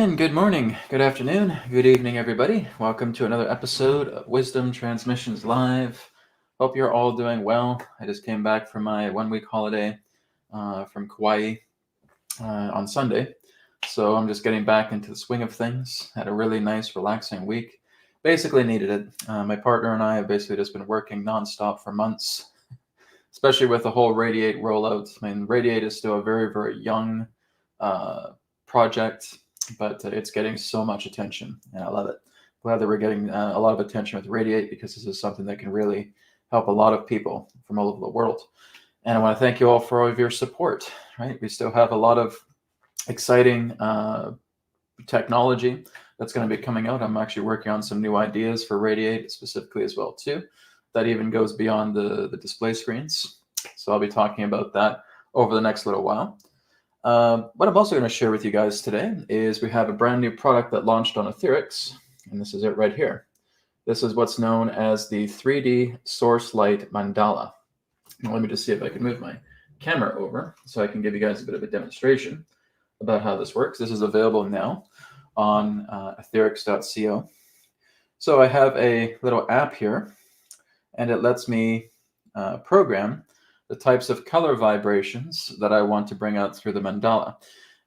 And good morning, good afternoon, good evening, everybody. Welcome to another episode of Wisdom Transmissions Live. Hope you're all doing well. I just came back from my 1-week holiday from Kauai on Sunday. So I'm just getting back into the swing of things. Had a really nice, relaxing week. Basically needed it. My partner and I have basically just been working nonstop for months, especially with the whole RAYD8 rollout. I mean, RAYD8 is still a very, very young project, but it's getting so much attention, and I love it. Glad that we're getting a lot of attention with RAYD8 because this is something that can really help a lot of people from all over the world. And I want to thank you all for all of your support. Right, we still have a lot of exciting technology that's going to be coming out. I'm actually working on some new ideas for RAYD8 specifically as well too. That even goes beyond the display screens. So I'll be talking about that over the next little while. What I'm also going to share with you guys today is we have a brand new product that launched on AetherX, and this is it right here. This is what's known as the 3D Source Light Mandala. Now, let me just see if I can move my camera over so I can give you guys a bit of a demonstration about how this works. This is available now on AetherX.co. So I have a little app here, and it lets me program the types of color vibrations that I want to bring out through the mandala.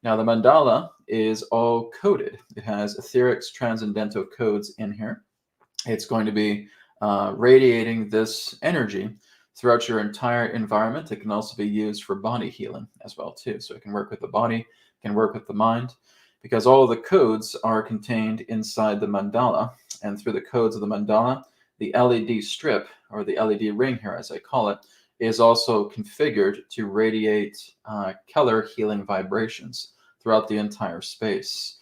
Now, the mandala is all coded. It has AetherX transcendental codes in here. It's going to be radiating this energy throughout your entire environment. It can also be used for body healing as well, too. So it can work with the body, can work with the mind, because all of the codes are contained inside the mandala. And through the codes of the mandala, the LED strip, or the LED ring here, as I call it, is also configured to radiate color healing vibrations throughout the entire space.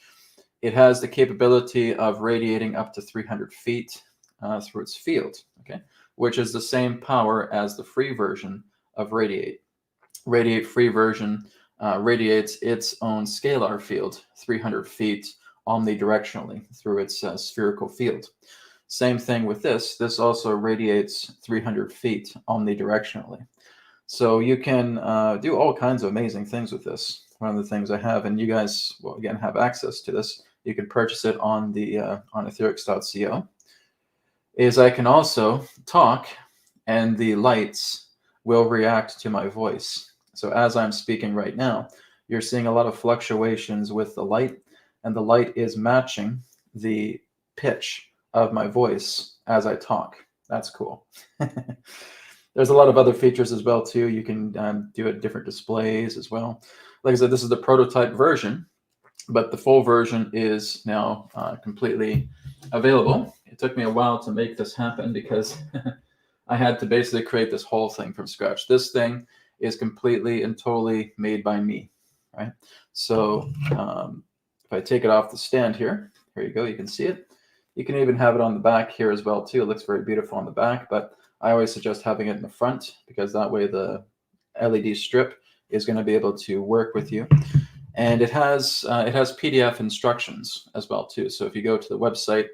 It has the capability of radiating up to 300 feet through its field, okay, which is the same power as the free version of RAYD8. RAYD8 free version radiates its own scalar field, 300 feet omnidirectionally through its spherical field. Same thing with this. This also radiates 300 feet omnidirectionally. So you can do all kinds of amazing things with this. One of the things I have, and you guys will again have access to this, you can purchase it on the on AetherX.co, is I can also talk and the lights will react to my voice. So as I'm speaking right now, you're seeing a lot of fluctuations with the light, and the light is matching the pitch of my voice as I talk. That's cool. There's a lot of other features as well too. You can do it different displays as well. Like I said, this is the prototype version, but the full version is now completely available. It took me a while to make this happen because I had to basically create this whole thing from scratch. This thing is completely and totally made by me, right? So if I take it off the stand here you go, you can see it. You can even have it on the back here as well too. It looks very beautiful on the back, but I always suggest having it in the front because that way the LED strip is going to be able to work with you. And it has PDF instructions as well too. So if you go to the website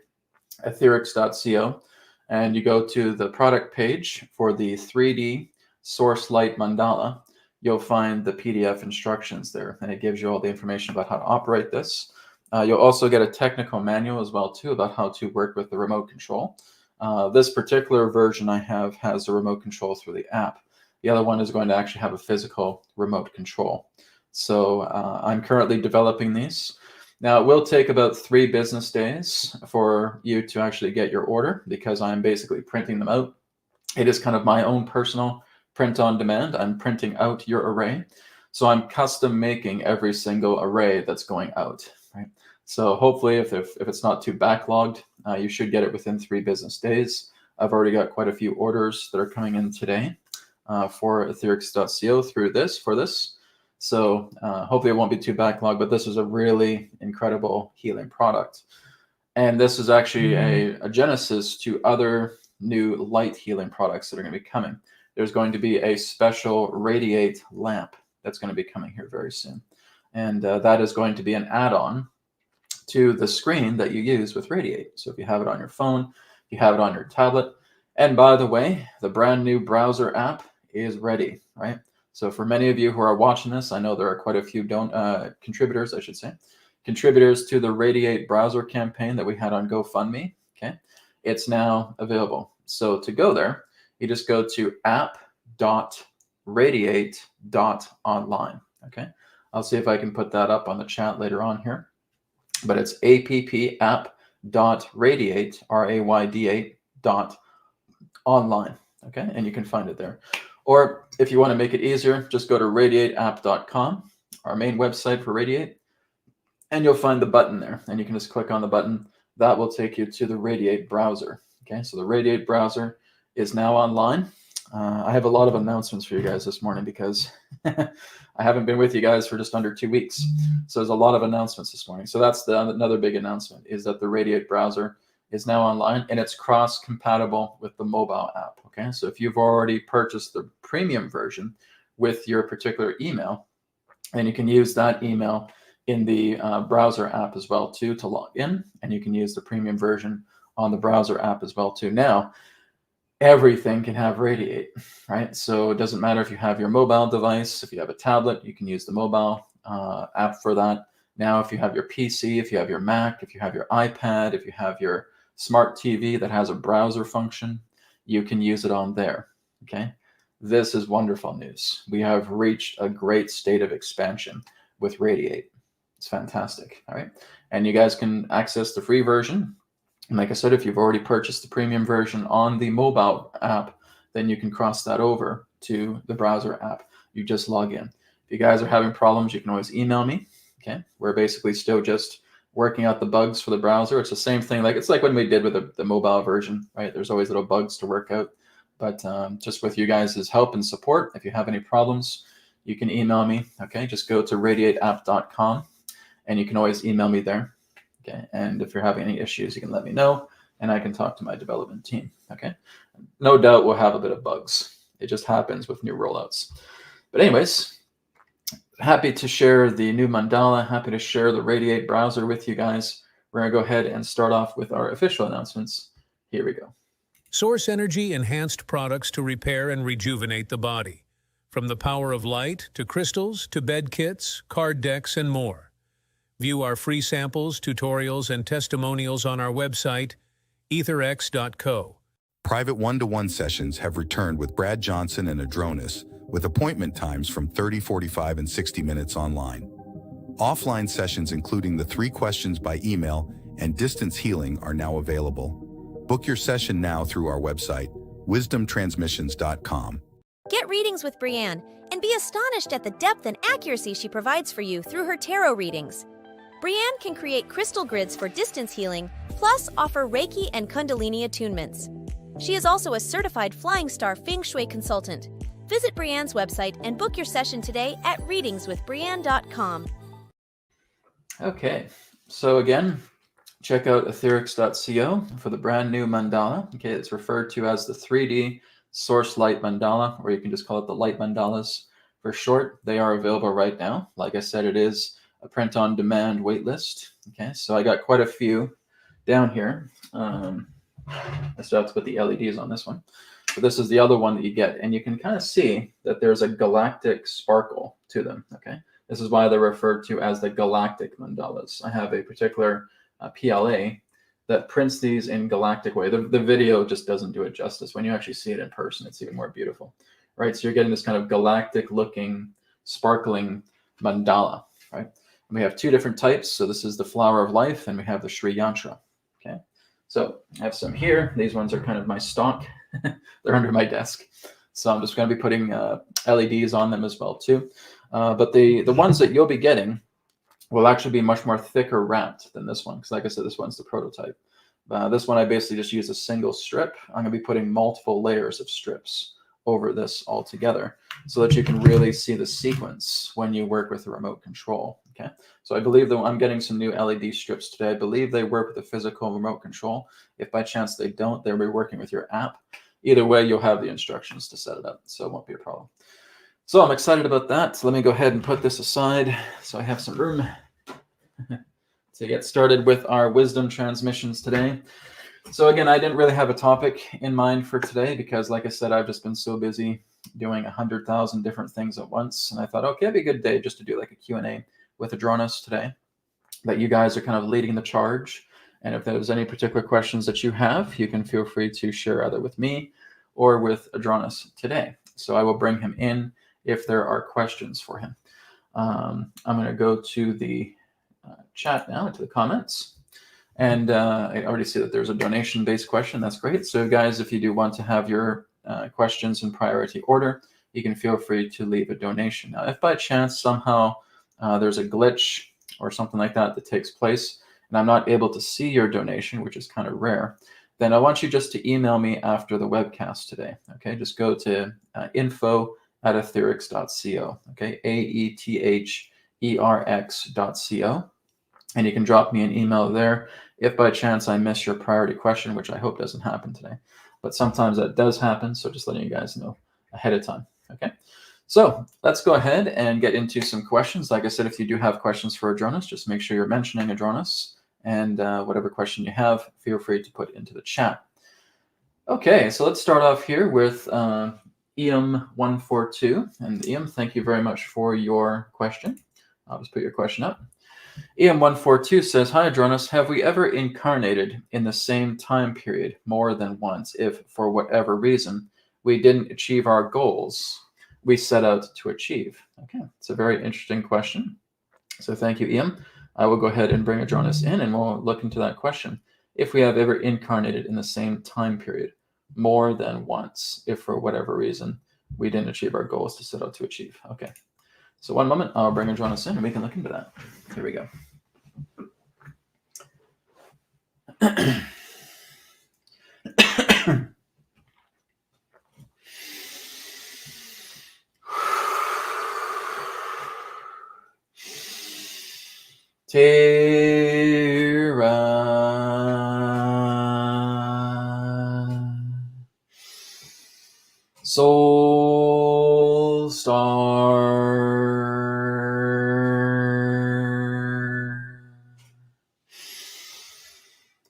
AetherX.co and you go to the product page for the 3D Source Light Mandala, you'll find the PDF instructions there, and it gives you all the information about how to operate this. You'll also get a technical manual as well too about how to work with the remote control. This particular version I have has the remote control through the app. The other one is going to actually have a physical remote control. So I'm currently developing these. Now it will take about 3 business days for you to actually get your order because I'm basically printing them out. It is kind of my own personal print on demand. I'm printing out your array. So I'm custom making every single array that's going out, right? So hopefully if it's not too backlogged, you should get it within 3 business days. I've already got quite a few orders that are coming in today for AetherX.co for this. So hopefully it won't be too backlogged, but this is a really incredible healing product. And this is actually a genesis to other new light healing products that are going to be coming. There's going to be a special RAYD8 lamp that's going to be coming here very soon. And that is going to be an add-on to the screen that you use with RAYD8. So if you have it on your phone, you have it on your tablet. And by the way, the brand new browser app is ready, right? So for many of you who are watching this, I know there are quite a few contributors, I should say. contributors to the RAYD8 browser campaign that we had on GoFundMe. Okay, it's now available. So to go there, you just go to app.radiate.online. Okay, I'll see if I can put that up on the chat later on here. But it's app.radiate, RAYD8.online. Okay, and you can find it there. Or if you want to make it easier, just go to radiateapp.com, our main website for RAYD8, and you'll find the button there. And you can just click on the button. That will take you to the RAYD8 browser. Okay, so the RAYD8 browser is now online. I have a lot of announcements for you guys this morning because I haven't been with you guys for just under 2 weeks. So there's a lot of announcements this morning. So that's another big announcement, is that the RAYD8 browser is now online, and it's cross-compatible with the mobile app. Okay, so if you've already purchased the premium version with your particular email, and you can use that email in the browser app as well too to log in, and you can use the premium version on the browser app as well too. Now, everything can have RAYD8, right? So it doesn't matter if you have your mobile device, if you have a tablet, you can use the mobile app for that. Now, if you have your PC, if you have your Mac, if you have your iPad, if you have your smart TV that has a browser function, you can use it on there, okay? This is wonderful news. We have reached a great state of expansion with RAYD8. It's fantastic, all right? And you guys can access the free version. And like I said, if you've already purchased the premium version on the mobile app, then you can cross that over to the browser app. You just log in. If you guys are having problems, you can always email me, okay? We're basically still just working out the bugs for the browser. It's the same thing. It's like when we did with the mobile version, right? There's always little bugs to work out. But just with you guys' help and support, if you have any problems, you can email me, okay? Just go to radiateapp.com, and you can always email me there, okay? And if you're having any issues, you can let me know, and I can talk to my development team, okay? No doubt we'll have a bit of bugs. It just happens with new rollouts. But anyways, happy to share the new mandala, happy to share the RAYD8 browser with you guys. We're going to go ahead and start off with our official announcements. Here we go. Source Energy enhanced products to repair and rejuvenate the body. From the power of light to crystals to bed kits, card decks, and more. View our free samples, tutorials, and testimonials on our website, AetherX.co. Private one-to-one sessions have returned with Brad Johnson and Adronis, with appointment times from 30, 45, and 60 minutes online. Offline sessions including the 3 questions by email and distance healing are now available. Book your session now through our website, wisdomtransmissions.com. Get readings with Breanne and be astonished at the depth and accuracy she provides for you through her tarot readings. Breanne can create crystal grids for distance healing, plus offer Reiki and Kundalini attunements. She is also a certified Flying Star Feng Shui consultant. Visit Breanne's website and book your session today at readingswithbreanne.com. Okay, so again, check out AetherX.co for the brand new mandala. Okay, it's referred to as the 3D Source Light Mandala, or you can just call it the Light Mandalas for short. They are available right now. Like I said, it is a print-on-demand waitlist. Okay, so I got quite a few down here. I still have to put the LEDs on this one. But this is the other one that you get, and you can kind of see that there's a galactic sparkle to them, okay? This is why they're referred to as the Galactic mandalas. I have a particular PLA that prints these in galactic way. The video just doesn't do it justice. When you actually see it in person, it's even more beautiful, right? So you're getting this kind of galactic-looking, sparkling mandala, right? And we have 2 different types. So this is the Flower of Life, and we have the Sri Yantra, okay? So I have some here. These ones are kind of my stock. They're under my desk. So I'm just going to be putting LEDs on them as well too. But the ones that you'll be getting will actually be much more thicker wrapped than this one. Because like I said, this one's the prototype. This one I basically just use a single strip. I'm going to be putting multiple layers of strips over this all together so that you can really see the sequence when you work with the remote control. Okay, so I believe that I'm getting some new LED strips today. I believe they work with the physical remote control. If by chance they don't, they'll be working with your app. Either way, you'll have the instructions to set it up, so it won't be a problem. So I'm excited about that. So let me go ahead and put this aside so I have some room to get started with our wisdom transmissions today. So again, I didn't really have a topic in mind for today because, like I said, I've just been so busy doing 100,000 different things at once. And I thought, okay, it'd be a good day just to do like a Q&A with Adronis today. that you guys are kind of leading the charge. And if there's any particular questions that you have, you can feel free to share either with me or with Adronis today. So I will bring him in if there are questions for him. I'm going to go to the chat now, into the comments. And I already see that there's a donation-based question. That's great. So guys, if you do want to have your questions in priority order, you can feel free to leave a donation. Now, if by chance somehow there's a glitch or something like that that takes place, and I'm not able to see your donation, which is kind of rare, then I want you just to email me after the webcast today. Okay, just go to info@etherx.co. Okay, AetherX.co. And you can drop me an email there if by chance I miss your priority question, which I hope doesn't happen today. But sometimes that does happen, so just letting you guys know ahead of time. Okay, so let's go ahead and get into some questions. Like I said, if you do have questions for Adronis, just make sure you're mentioning Adronis, and whatever question you have, feel free to put into the chat. Okay, so let's start off here with EM142. And EM, thank you very much for your question. I'll just put your question up. EM142 says, "Hi Adronis, have we ever incarnated in the same time period more than once if, for whatever reason, we didn't achieve our goals we set out to achieve?" Okay, it's a very interesting question. So thank you, EM. I will go ahead and bring Adronis in, and we'll look into that question. If we have ever incarnated in the same time period more than once if, for whatever reason, we didn't achieve our goals to set out to achieve. Okay. So one moment, I'll bring Adronis in and we can look into that. Here we go. Terra Soul Star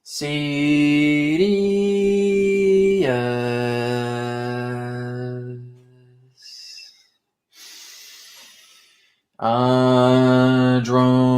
CDS Adronis.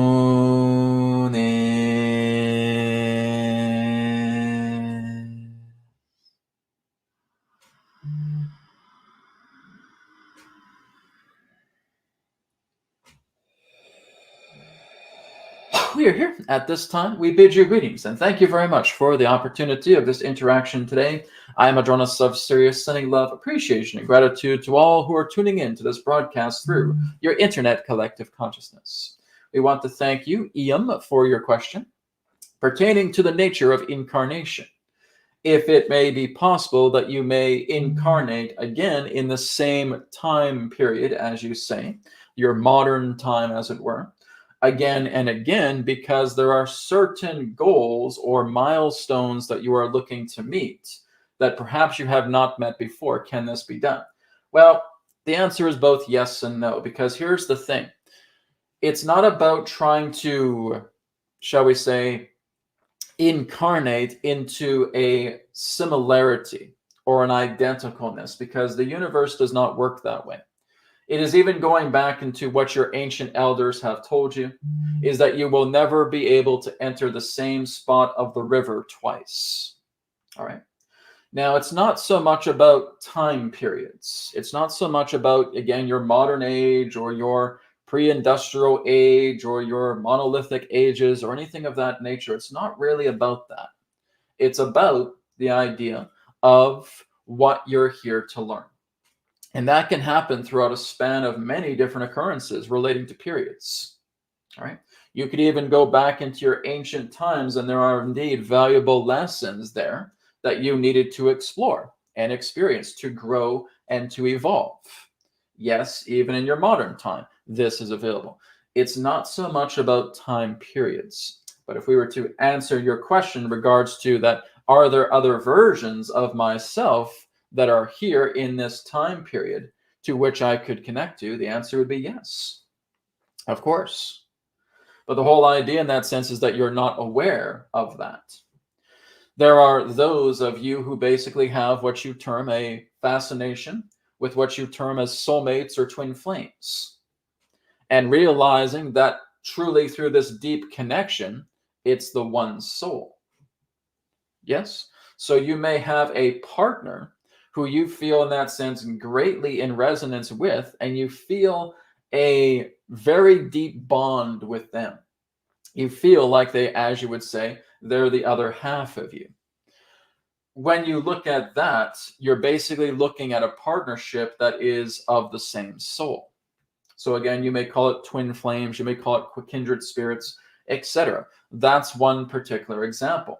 We are here at this time. We bid you greetings and thank you very much for the opportunity of this interaction today. I am Adronis of Sirius, sending love, appreciation, and gratitude to all who are tuning in to this broadcast through your internet collective consciousness. We want to thank you, Ian, for your question pertaining to the nature of incarnation. If it may be possible that you may incarnate again in the same time period, as you say, your modern time, as it were, again and again, because there are certain goals or milestones that you are looking to meet that perhaps you have not met before. Can this be done? Well, the answer is both yes and no, because here's the thing. It's not about trying to, shall we say, incarnate into a similarity or an identicalness, because the universe does not work that way. It is even going back into what your ancient elders have told you, is that you will never be able to enter the same spot of the river twice. All right. Now, it's not so much about time periods. It's not so much about, again, your modern age or your pre-industrial age or your monolithic ages or anything of that nature. It's not really about that. It's about the idea of what you're here to learn. And that can happen throughout a span of many different occurrences relating to periods. All right. You could even go back into your ancient times, and there are indeed valuable lessons there that you needed to explore and experience to grow and to evolve. Yes, even in your modern time, this is available. It's not so much about time periods. But if we were to answer your question in regards to that, are there other versions of myself that are here in this time period to which I could connect to? The answer would be yes, of course. But the whole idea in that sense is that you're not aware of that. There are those of you who basically have what you term a fascination with what you term as soulmates or twin flames. And realizing that truly through this deep connection, it's the one soul. Yes? So you may have a partner who you feel in that sense greatly in resonance with, and you feel a very deep bond with them. You feel like they, as you would say, they're the other half of you. When you look at that, you're basically looking at a partnership that is of the same soul. So again, you may call it twin flames, you may call it kindred spirits, etc. That's one particular example.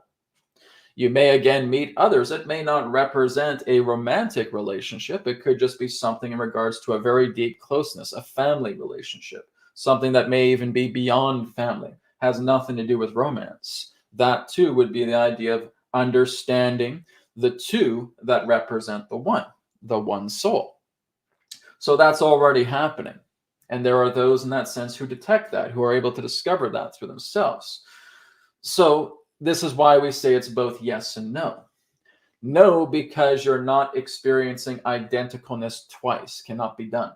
You may again meet others. It may not represent a romantic relationship. It could just be something in regards to a very deep closeness, a family relationship, something that may even be beyond family, has nothing to do with romance. That too would be the idea of understanding the two that represent the one soul. So that's already happening. And there are those in that sense who detect that, who are able to discover that through themselves. So this is why we say it's both yes and no. No, because you're not experiencing identicalness twice, cannot be done.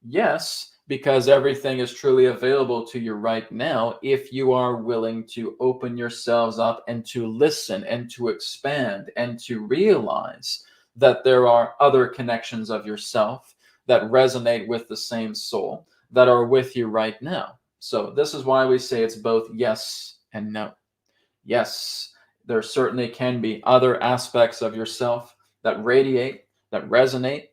Yes, because everything is truly available to you right now if you are willing to open yourselves up and to listen and to expand and to realize that there are other connections of yourself that resonate with the same soul that are with you right now. So this is why we say it's both yes and no. Yes, there certainly can be other aspects of yourself that radiate, that resonate,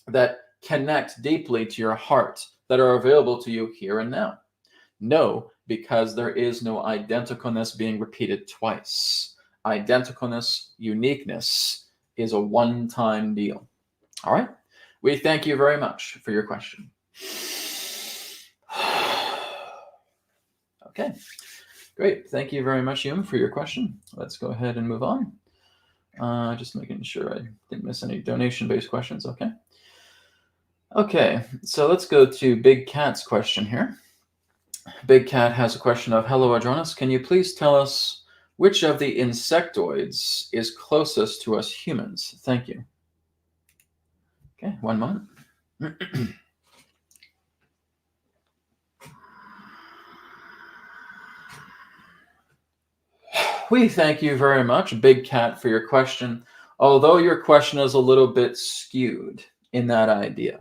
that connect deeply to your heart, that are available to you here and now. No, because there is no identicalness being repeated twice. Identicalness, uniqueness is a one-time deal. All right? We thank you very much for your question. Okay. Great. Thank you very much, Yum, for your question. Let's go ahead and move on. Just making sure I didn't miss any donation-based questions. Okay. Okay, so let's go to Big Cat's question here. Big Cat has a question of, hello, Adronis. Can you please tell us which of the insectoids is closest to us humans? Thank you. Okay, one moment. We thank you very much, Big Cat, for your question, although your question is a little bit skewed in that idea.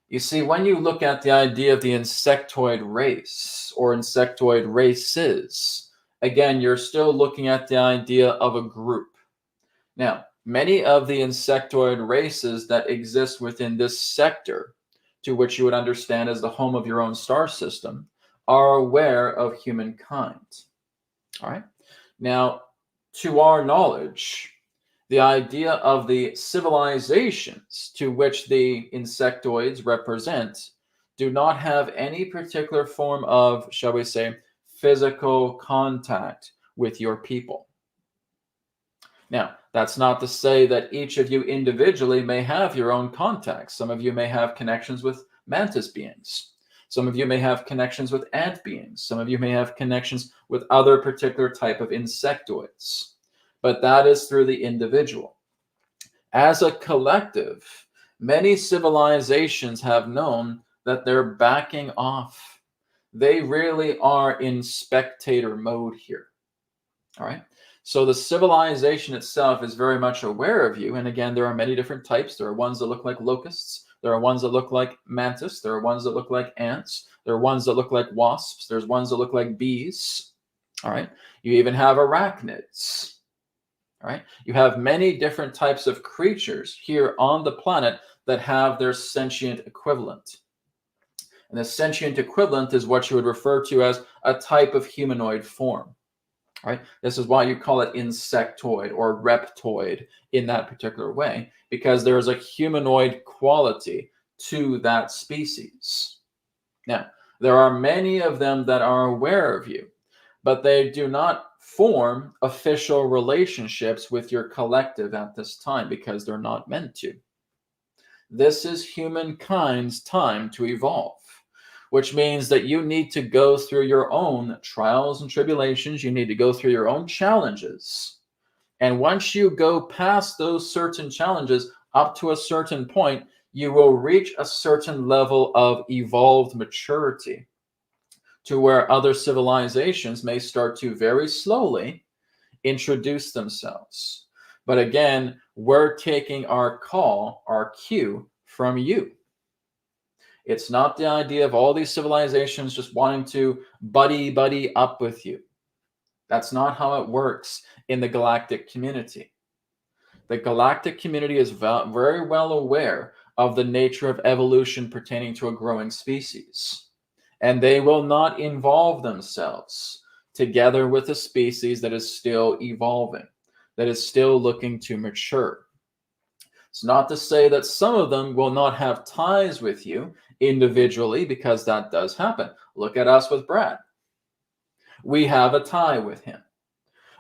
You see, when you look at the idea of the insectoid race or insectoid races, again, you're still looking at the idea of a group. Now, many of the insectoid races that exist within this sector, to which you would understand as the home of your own star system, are aware of humankind. All right? Now, to our knowledge, the idea of the civilizations to which the insectoids represent do not have any particular form of, shall we say, physical contact with your people. Now, that's not to say that each of you individually may have your own contacts. Some of you may have connections with mantis beings. Some of you may have connections with ant beings. Some of you may have connections with other particular type of insectoids. But that is through the individual. As a collective, many civilizations have known that they're backing off. They really are in spectator mode here. All right. So the civilization itself is very much aware of you. And again, there are many different types. There are ones that look like locusts. There are ones that look like mantis. There are ones that look like ants. There are ones that look like wasps. There's ones that look like bees. All right. You even have arachnids. All right. You have many different types of creatures here on the planet that have their sentient equivalent. And the sentient equivalent is what you would refer to as a type of humanoid form. Right? This is why you call it insectoid or reptoid in that particular way, because there is a humanoid quality to that species. Now, there are many of them that are aware of you, but they do not form official relationships with your collective at this time because they're not meant to. This is humankind's time to evolve, which means that you need to go through your own trials and tribulations. You need to go through your own challenges. And once you go past those certain challenges up to a certain point, you will reach a certain level of evolved maturity to where other civilizations may start to very slowly introduce themselves. But again, we're taking our call, our cue from you. It's not the idea of all these civilizations just wanting to buddy up with you. That's not how it works in the galactic community. The galactic community is very well aware of the nature of evolution pertaining to a growing species. And they will not involve themselves together with a species that is still evolving, that is still looking to mature. It's not to say that some of them will not have ties with you individually, because that does happen. Look at us with Brad. We have a tie with him.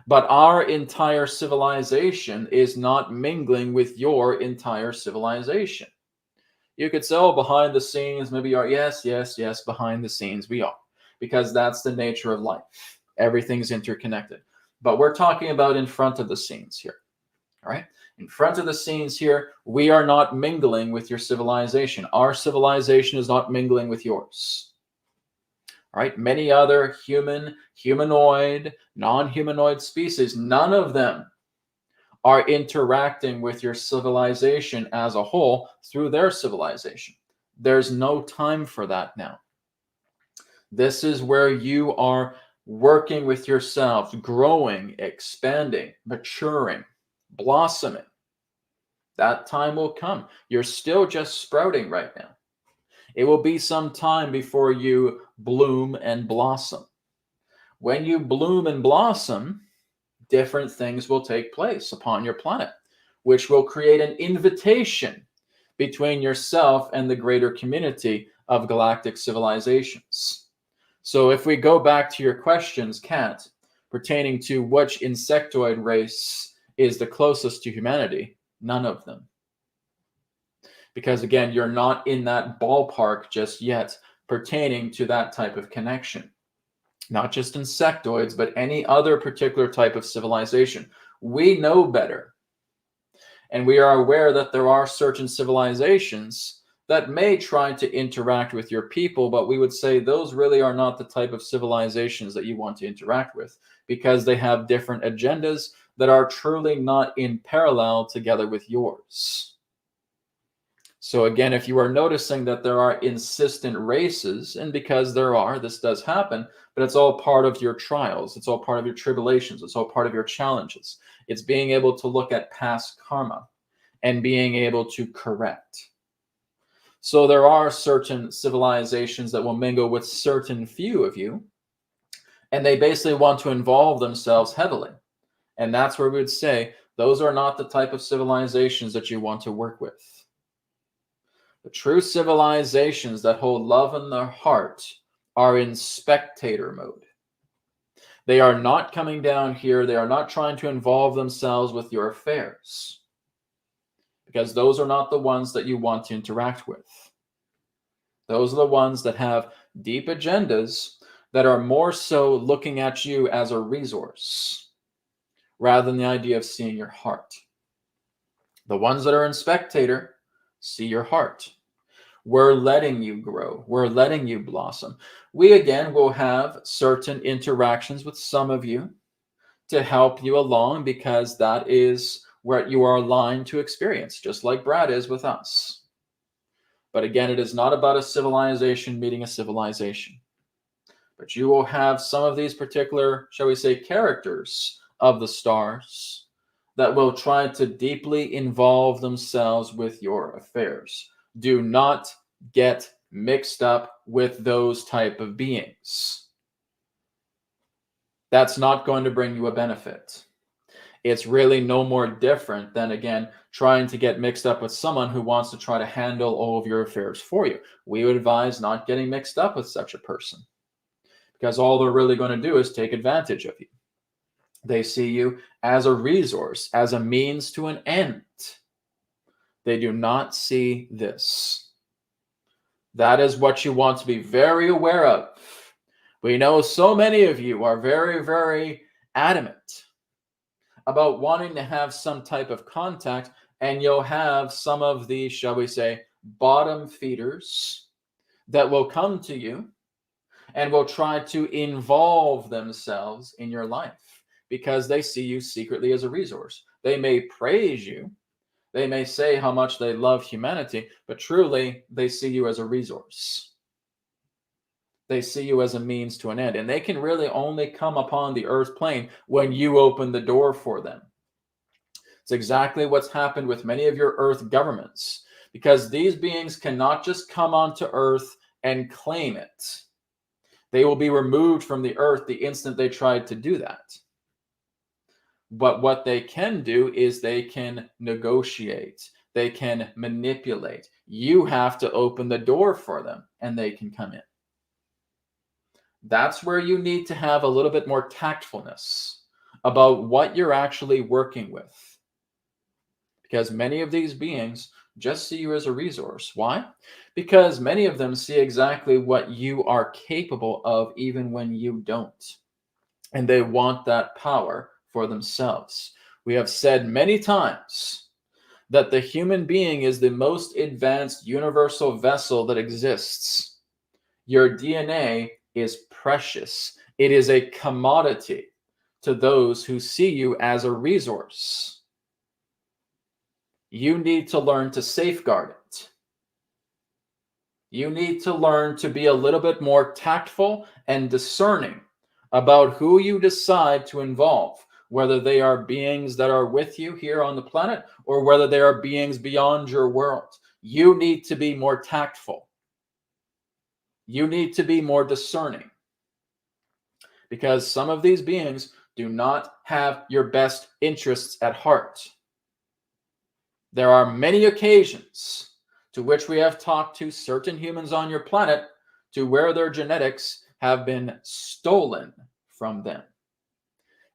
But our entire civilization is not mingling with your entire civilization. You could say, oh, behind the scenes, maybe you are. Yes, behind the scenes we are. Because that's the nature of life. Everything's interconnected. But we're talking about in front of the scenes here. All right? In front of the scenes here, we are not mingling with your civilization. Our civilization is not mingling with yours. All right? Many other humanoid, non-humanoid species, none of them are interacting with your civilization as a whole through their civilization. There's no time for that now. This is where you are working with yourselves, growing, expanding, maturing, blossoming. That time will come. You're still just sprouting right now. It will be some time before you bloom and blossom. When you bloom and blossom, different things will take place upon your planet, which will create an invitation between yourself and the greater community of galactic civilizations. So if we go back to your questions, Kat, pertaining to which insectoid race is the closest to humanity, none of them. Because again, you're not in that ballpark just yet pertaining to that type of connection. Not just insectoids, but any other particular type of civilization. We know better. And we are aware that there are certain civilizations that may try to interact with your people, but we would say those really are not the type of civilizations that you want to interact with, because they have different agendas that are truly not in parallel together with yours. So again, if you are noticing that there are insistent races, and because there are, this does happen, but it's all part of your trials. It's all part of your tribulations. It's all part of your challenges. It's being able to look at past karma and being able to correct. So there are certain civilizations that will mingle with certain few of you, and they basically want to involve themselves heavily. And that's where we would say those are not the type of civilizations that you want to work with. The true civilizations that hold love in their heart are in spectator mode. They are not coming down here. They are not trying to involve themselves with your affairs, because those are not the ones that you want to interact with. Those are the ones that have deep agendas that are more so looking at you as a resource rather than the idea of seeing your heart. The ones that are in spectator see your heart. We're letting you grow. We're letting you blossom. We, again, will have certain interactions with some of you to help you along, because that is what you are aligned to experience, just like Brad is with us. But again, it is not about a civilization meeting a civilization. But you will have some of these particular, shall we say, characters of the stars that will try to deeply involve themselves with your affairs. Do not get mixed up with those type of beings. That's not going to bring you a benefit. It's really no more different than, again, trying to get mixed up with someone who wants to try to handle all of your affairs for you. We would advise not getting mixed up with such a person, because all they're really going to do is take advantage of you. They see you as a resource, as a means to an end. They do not see this. That is what you want to be very aware of. We know so many of you are very, very adamant about wanting to have some type of contact, and you'll have some of the, shall we say, bottom feeders that will come to you and will try to involve themselves in your life because they see you secretly as a resource. They may praise you. They may say how much they love humanity, but truly they see you as a resource. They see you as a means to an end, and they can really only come upon the earth plane when you open the door for them. It's exactly what's happened with many of your earth governments, because these beings cannot just come onto earth and claim it. They will be removed from the earth the instant they tried to do that. But what they can do is they can negotiate. They can manipulate. You have to open the door for them, and they can come in. That's where you need to have a little bit more tactfulness about what you're actually working with. Because many of these beings just see you as a resource. Why? Because many of them see exactly what you are capable of even when you don't. And they want that power for themselves. We have said many times that the human being is the most advanced universal vessel that exists. Your DNA is precious. It is a commodity to those who see you as a resource. You need to learn to safeguard it. You need to learn to be a little bit more tactful and discerning about who you decide to involve, whether they are beings that are with you here on the planet or whether they are beings beyond your world. You need to be more tactful. You need to be more discerning, because some of these beings do not have your best interests at heart. There are many occasions to which we have talked to certain humans on your planet to where their genetics have been stolen from them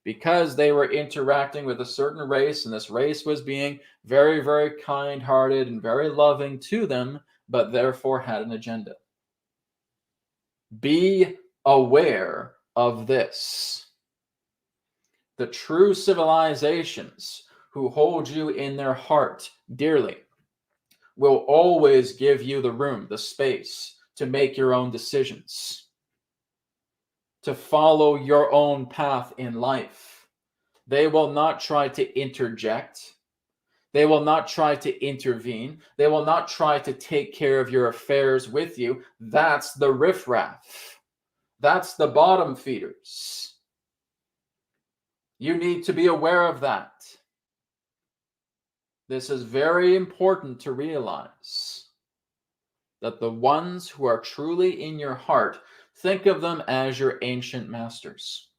because they were interacting with a certain race, and this race was being very, very kind-hearted and very loving to them, but therefore had an agenda. Be aware of this. The true civilizations who hold you in their heart dearly will always give you the room, the space to make your own decisions, to follow your own path in life. They will not try to interject. They will not try to intervene. They will not try to take care of your affairs with you. That's the riffraff. That's the bottom feeders. You need to be aware of that. This is very important to realize, that the ones who are truly in your heart, think of them as your ancient masters.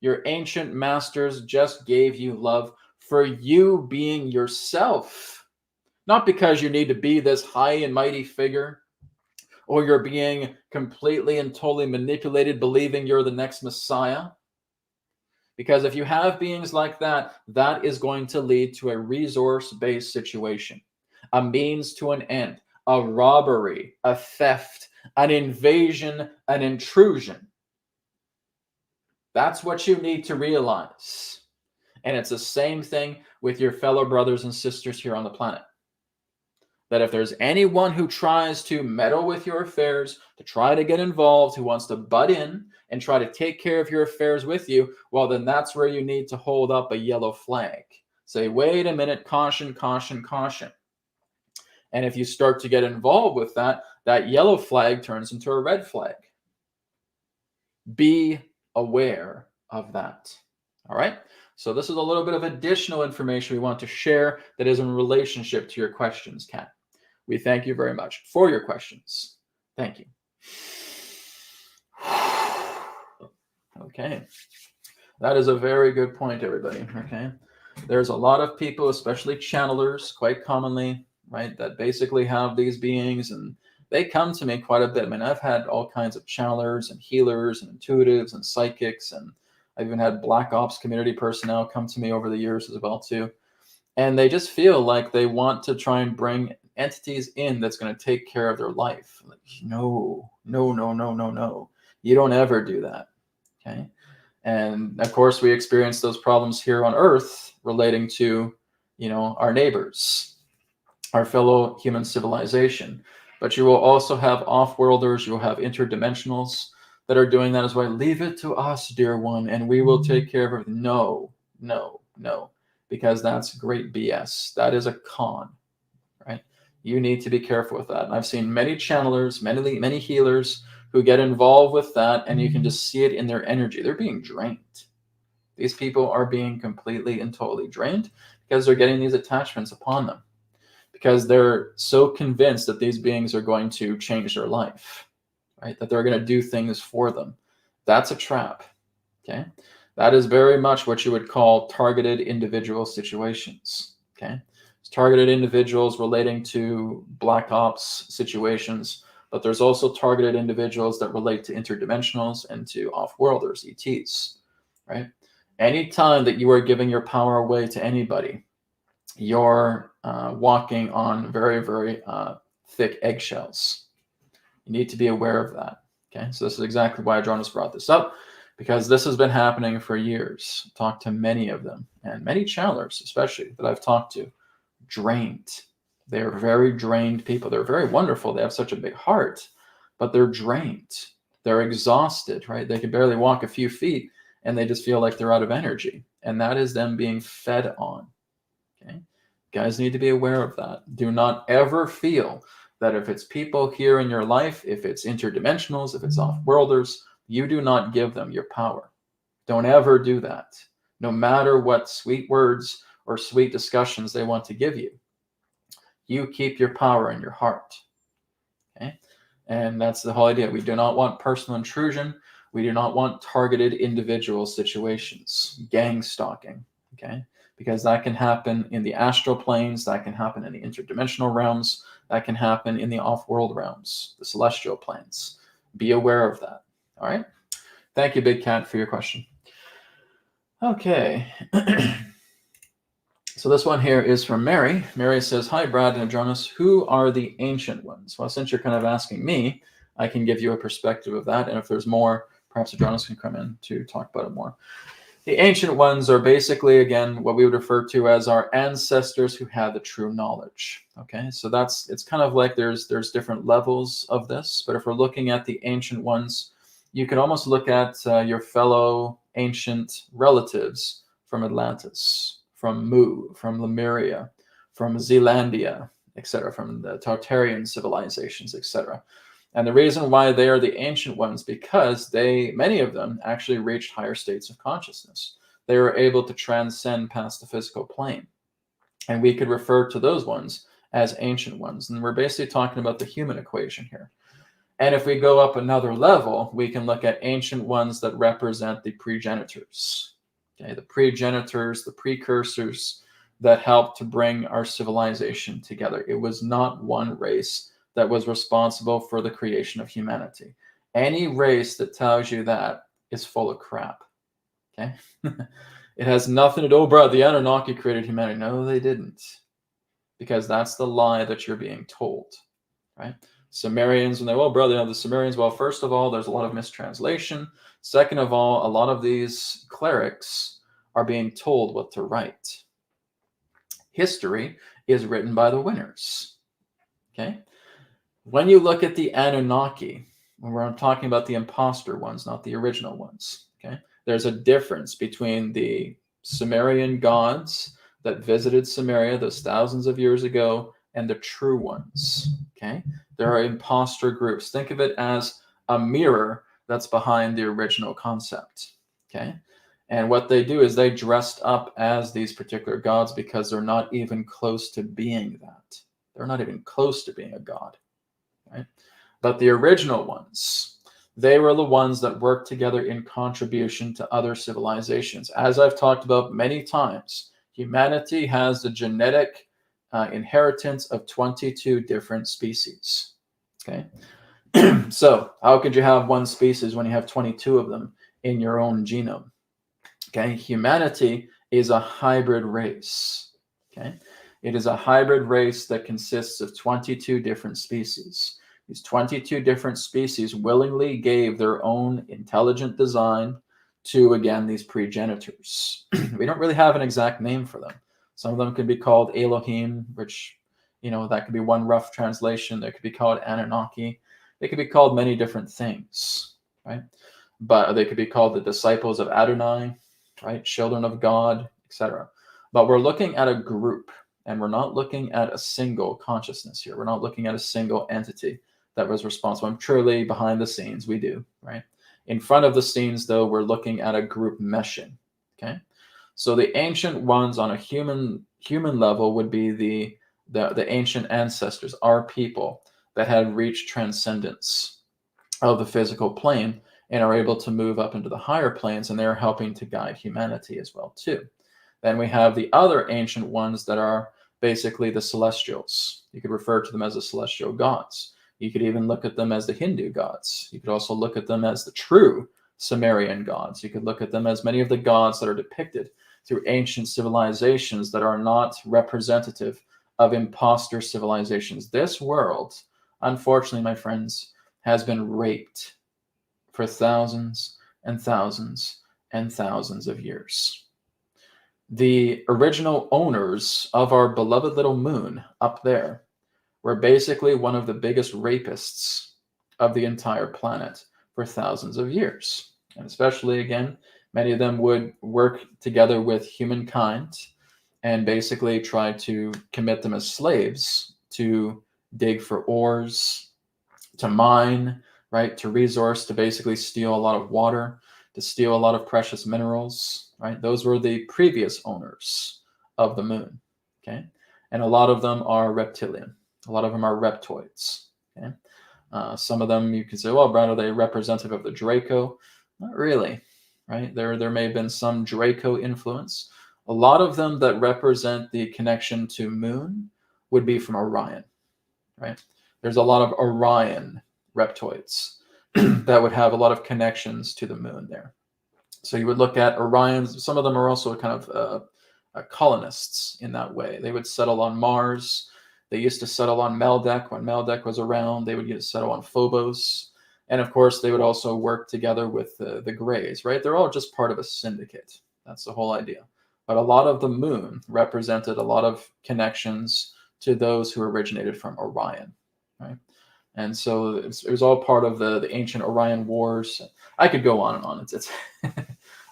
Your ancient masters just gave you love for you being yourself, not because you need to be this high and mighty figure, or you're being completely and totally manipulated, believing you're the next Messiah. Because if you have beings like that, that is going to lead to a resource-based situation, a means to an end, a robbery, a theft, an invasion, an intrusion. That's what you need to realize. And it's the same thing with your fellow brothers and sisters here on the planet. That if there's anyone who tries to meddle with your affairs, to try to get involved, who wants to butt in and try to take care of your affairs with you, well, then that's where you need to hold up a yellow flag. Say, wait a minute, caution, caution, caution. And if you start to get involved with that, that yellow flag turns into a red flag. Be aware of that. All right? So this is a little bit of additional information we want to share that is in relationship to your questions, Kat. We thank you very much for your questions. Thank you. Okay. That is a very good point, everybody. Okay. There's a lot of people, especially channelers, quite commonly, right, that basically have these beings, and they come to me quite a bit. I mean, I've had all kinds of channelers and healers and intuitives and psychics, and I've even had Black Ops community personnel come to me over the years as well, too. And they just feel like they want to try and bring entities in that's going to take care of their life. Like, no. You don't ever do that. Okay. And of course, we experience those problems here on Earth relating to, our neighbors, our fellow human civilization. But you will also have off-worlders, you'll have interdimensionals. that are doing that as well. Leave it to us, dear one, and we will take care of everything. No, no, no, because that's great BS. That is a con, right? You need to be careful with that. And I've seen many channelers, many healers who get involved with that, and you can just see it in their energy. They're being drained. These people are being completely and totally drained because they're getting these attachments upon them, because they're so convinced that these beings are going to change their life, right? That they're going to do things for them. That's a trap, okay? That is very much what you would call targeted individual situations, okay? It's targeted individuals relating to black ops situations, but there's also targeted individuals that relate to interdimensionals and to off-worlders, ETs, right? Anytime that you are giving your power away to anybody, you're walking on very, very thick eggshells. You need to be aware of that. Okay, so this is exactly why Adronis brought this up, because this has been happening for years. Talked to many of them, and many channelers, especially that I've talked to, drained. They're very drained people. They're very wonderful. They have such a big heart, but they're drained. They're exhausted, right? They can barely walk a few feet, and they just feel like they're out of energy, and that is them being fed on. Okay, guys need to be aware of that. Do not ever feel that if it's people here in your life, if it's interdimensionals, if it's off-worlders, you do not give them your power. Don't ever do that. No matter what sweet words or sweet discussions they want to give you, you keep your power in your heart. Okay, and that's the whole idea. We do not want personal intrusion. We do not want targeted individual situations, gang stalking. Okay, because that can happen in the astral planes, that can happen in the interdimensional realms, that can happen in the off-world realms, the celestial planes. Be aware of that. All right. Thank you, Big Cat, for your question. Okay. So this one here is from Mary. Mary says, hi, Brad and Adronis. Who are the ancient ones? Well, since you're kind of asking me, I can give you a perspective of that. And if there's more, perhaps Adronis can come in to talk about it more. The ancient ones are basically, again, what we would refer to as our ancestors who had the true knowledge. Okay, so it's kind of like there's different levels of this. But if we're looking at the ancient ones, you can almost look at your fellow ancient relatives from Atlantis, from Mu, from Lemuria, from Zealandia, etc., from the Tartarian civilizations, etc. And the reason why they are the ancient ones, because many of them actually reached higher states of consciousness. They were able to transcend past the physical plane. And we could refer to those ones as ancient ones. And we're basically talking about the human equation here. And if we go up another level, we can look at ancient ones that represent the progenitors. Okay, the progenitors, the precursors that helped to bring our civilization together. It was not one race that was responsible for the creation of humanity. Any race that tells you that is full of crap. Okay? It has nothing to do, oh, bro, the Anunnaki created humanity. No, they didn't. Because that's the lie that you're being told. Right? Sumerians, when they, well, brother, the Sumerians, well, first of all, there's a lot of mistranslation. Second of all, a lot of these clerics are being told what to write. History is written by the winners. Okay? When you look at the Anunnaki, when we're talking about the imposter ones, not the original ones, okay, there's a difference between the Sumerian gods that visited Sumeria those thousands of years ago and the true ones, okay? There are imposter groups. Think of it as a mirror that's behind the original concept, okay? And what they do is they dressed up as these particular gods because they're not even close to being that. They're not even close to being a god. Right? But the original ones, they were the ones that worked together in contribution to other civilizations. As I've talked about many times, humanity has the genetic inheritance of 22 different species. Okay, so how could you have one species when you have 22 of them in your own genome? Okay, humanity is a hybrid race. Okay. It is a hybrid race that consists of 22 different species. These 22 different species willingly gave their own intelligent design to, again, these progenitors. We don't really have an exact name for them. Some of them could be called Elohim, which, that could be one rough translation. They could be called Anunnaki. They could be called many different things. right? But they could be called the disciples of Adonai, right? Children of God, etc. But we're looking at a group, and we're not looking at a single consciousness here. We're not looking at a single entity that was responsible. And truly, behind the scenes, we do, right? In front of the scenes, though, we're looking at a group meshing, okay? So the ancient ones on a human level would be the ancient ancestors, our people that had reached transcendence of the physical plane and are able to move up into the higher planes, and they're helping to guide humanity as well too. Then we have the other ancient ones that are basically the celestials. You could refer to them as the celestial gods. You could even look at them as the Hindu gods. You could also look at them as the true Sumerian gods. You could look at them as many of the gods that are depicted through ancient civilizations that are not representative of imposter civilizations. This world, unfortunately, my friends, has been raped for thousands and thousands and thousands of years. The original owners of our beloved little moon up there were basically one of the biggest rapists of the entire planet for thousands of years. And especially, again, many of them would work together with humankind and basically try to commit them as slaves to dig for ores, to mine, right, to resource, to basically steal a lot of water, to steal a lot of precious minerals, right? Those were the previous owners of the moon, okay? And a lot of them are reptilian. A lot of them are reptoids, okay? Some of them you can say, well, Brad, are they representative of the Draco? Not really, right? There may have been some Draco influence. A lot of them that represent the connection to moon would be from Orion, right? There's a lot of Orion reptoids that would have a lot of connections to the moon there. So you would look at Orions. Some of them are also kind of colonists in that way. They would settle on Mars. They used to settle on Meldek. When Meldek was around, they would get to settle on Phobos. And of course, they would also work together with the Greys, right? They're all just part of a syndicate. That's the whole idea. But a lot of the moon represented a lot of connections to those who originated from Orion, right? And so it was all part of the ancient Orion Wars. I could go on and on. It's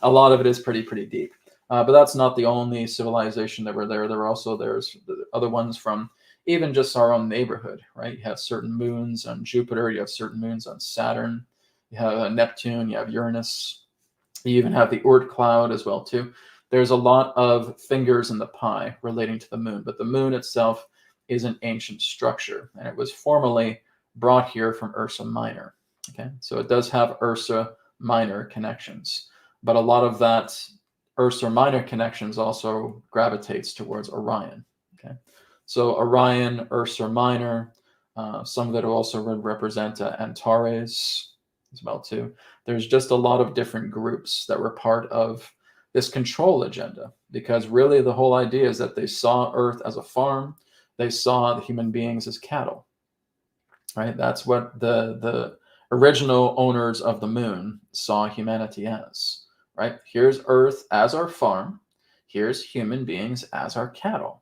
a lot of it is pretty deep. But that's not the only civilization that were there. There's the other ones from even just our own neighborhood, right? You have certain moons on Jupiter. You have certain moons on Saturn. You have Neptune. You have Uranus. You even have the Oort cloud as well too. There's a lot of fingers in the pie relating to the moon, but the moon itself is an ancient structure, and it was formerly brought here from Ursa Minor. Okay, so it does have Ursa Minor connections, but a lot of that Ursa Minor connections also gravitates towards Orion. Okay, so Orion, Ursa Minor, some of it also would represent Antares as well too. There's just a lot of different groups that were part of this control agenda, because really the whole idea is that they saw Earth as a farm. They saw the human beings as cattle, right? That's what the original owners of the moon saw humanity as, right? Here's Earth as our farm. Here's human beings as our cattle.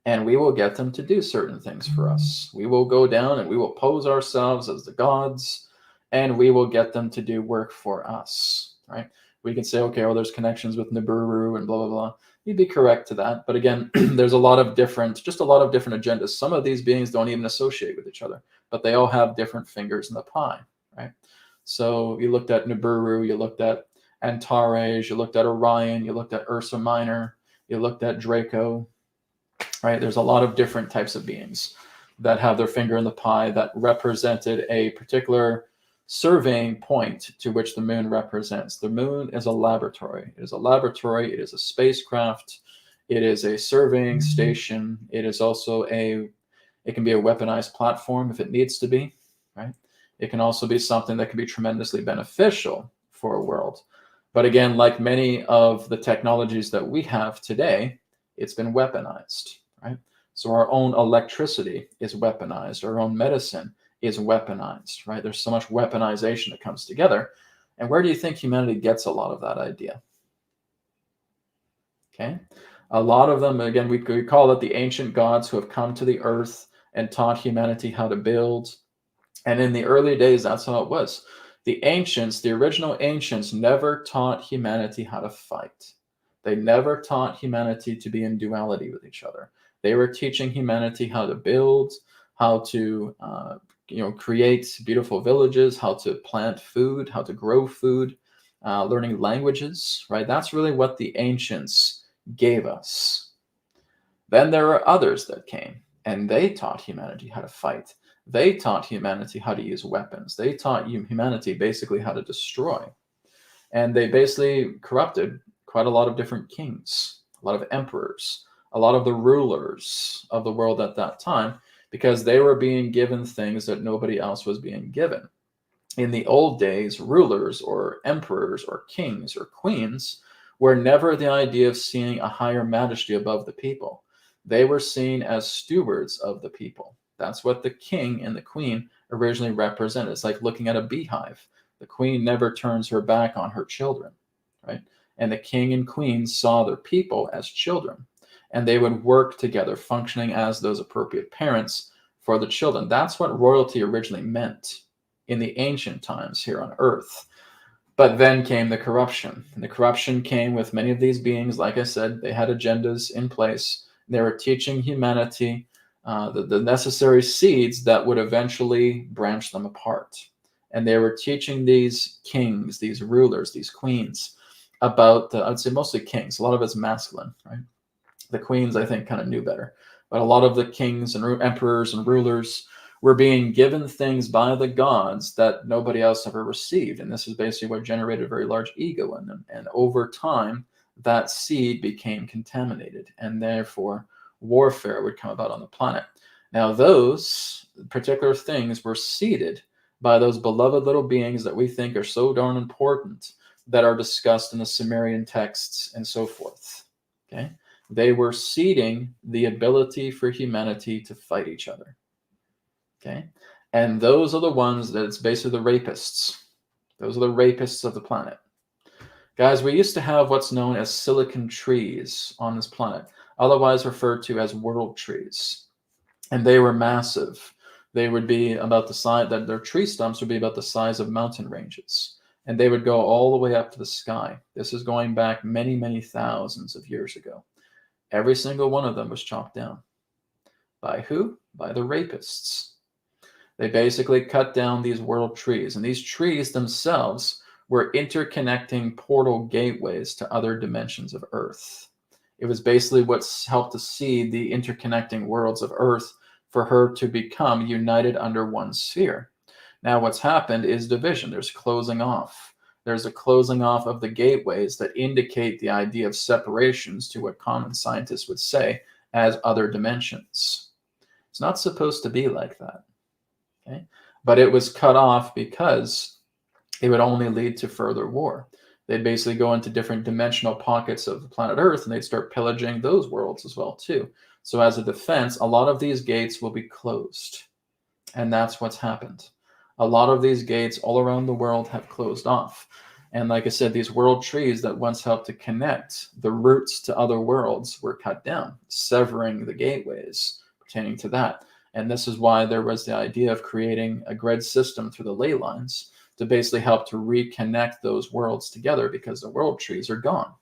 And we will get them to do certain things for us. We will go down and we will pose ourselves as the gods, and we will get them to do work for us, right? We can say, okay, well, there's connections with Nibiru and blah, blah, blah. You'd be correct to that. But again, there's a lot of different agendas. Some of these beings don't even associate with each other, but they all have different fingers in the pie, right? So you looked at Nibiru, you looked at Antares, you looked at Orion, you looked at Ursa Minor, you looked at Draco, right? There's a lot of different types of beings that have their finger in the pie that represented a particular surveying point to which the moon represents. The moon is a laboratory. It is a laboratory. It is a spacecraft. It is a surveying station. It is also it can be a weaponized platform if it needs to be, right? It can also be something that can be tremendously beneficial for a world. But again, like many of the technologies that we have today, it's been weaponized, right? So our own electricity is weaponized. Our own medicine is weaponized, right? There's so much weaponization that comes together. And where do you think humanity gets a lot of that idea? Okay. A lot of them, again, we call it the ancient gods who have come to the earth and taught humanity how to build. And in the early days, that's how it was. The ancients, the original ancients, never taught humanity how to fight. They never taught humanity to be in duality with each other. They were teaching humanity how to build, how to create beautiful villages, how to plant food, how to grow food, learning languages, right? That's really what the ancients gave us. Then there are others that came, and they taught humanity how to fight. They taught humanity how to use weapons. They taught humanity basically how to destroy. And they basically corrupted quite a lot of different kings, a lot of emperors, a lot of the rulers of the world at that time, because they were being given things that nobody else was being given. In the old days, rulers or emperors or kings or queens were never the idea of seeing a higher majesty above the people. They were seen as stewards of the people. That's what the king and the queen originally represented. It's like looking at a beehive. The queen never turns her back on her children, right? And the king and queen saw their people as children, and they would work together, functioning as those appropriate parents for the children. That's what royalty originally meant in the ancient times here on Earth. But then came the corruption. And the corruption came with many of these beings. Like I said, they had agendas in place. They were teaching humanity the necessary seeds that would eventually branch them apart. And they were teaching these kings, these rulers, these queens about, I'd say mostly kings. A lot of it's masculine, right? The queens, I think, kind of knew better. But a lot of the kings and emperors and rulers were being given things by the gods that nobody else ever received. And this is basically what generated a very large ego in them. And over time, that seed became contaminated, and therefore warfare would come about on the planet. Now, those particular things were seeded by those beloved little beings that we think are so darn important, that are discussed in the Sumerian texts and so forth. Okay? They were seeding the ability for humanity to fight each other. Okay? And those are the ones that it's basically the rapists. Those are the rapists of the planet. Guys, we used to have what's known as silicon trees on this planet, otherwise referred to as world trees. And they were massive. They would be about the size, that their tree stumps would be about the size of mountain ranges. And they would go all the way up to the sky. This is going back many, many thousands of years ago. Every single one of them was chopped down. By who? By the rapists. They basically cut down these world trees. And these trees themselves were interconnecting portal gateways to other dimensions of Earth. It was basically what's helped to seed the interconnecting worlds of Earth for her to become united under one sphere. Now, what's happened is division. There's closing off. There's a closing off of the gateways that indicate the idea of separations to what common scientists would say as other dimensions. It's not supposed to be like that. Okay? But it was cut off because it would only lead to further war. They'd basically go into different dimensional pockets of the planet Earth, and they'd start pillaging those worlds as well, too. So as a defense, a lot of these gates will be closed. And that's what's happened. A lot of these gates all around the world have closed off. And like I said, these world trees that once helped to connect the roots to other worlds were cut down, severing the gateways pertaining to that. And this is why there was the idea of creating a grid system through the ley lines to basically help to reconnect those worlds together, because the world trees are gone,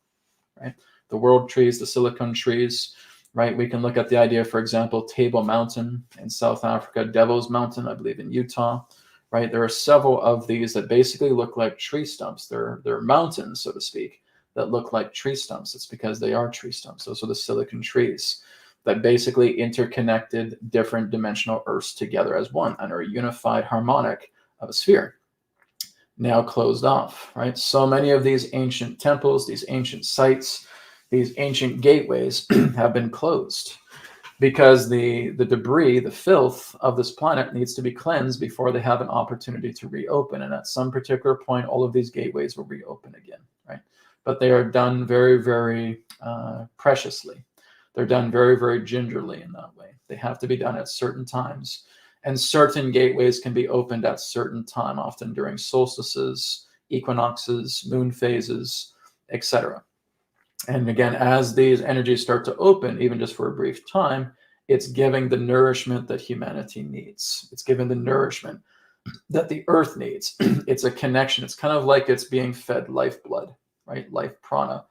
right? The world trees, the silicon trees, right? We can look at the idea, for example, Table Mountain in South Africa, Devil's Mountain, I believe in Utah, right? There are several of these that basically look like tree stumps. They're mountains, so to speak, that look like tree stumps. It's because they are tree stumps. Those are the silicon trees that basically interconnected different dimensional Earths together as one under a unified harmonic of a sphere. Now closed off, right? So many of these ancient temples, these ancient sites, these ancient gateways have been closed because the debris, the filth of this planet needs to be cleansed before they have an opportunity to reopen. And at some particular point, all of these gateways will reopen again, right? But they are done very, very preciously. They're done very, very gingerly in that way. They have to be done at certain times. And certain gateways can be opened at certain time, often during solstices, equinoxes, moon phases, etc. And again, as these energies start to open, even just for a brief time, it's giving the nourishment that humanity needs. It's giving the nourishment that the earth needs. It's a connection. It's kind of like it's being fed lifeblood, right? Life prana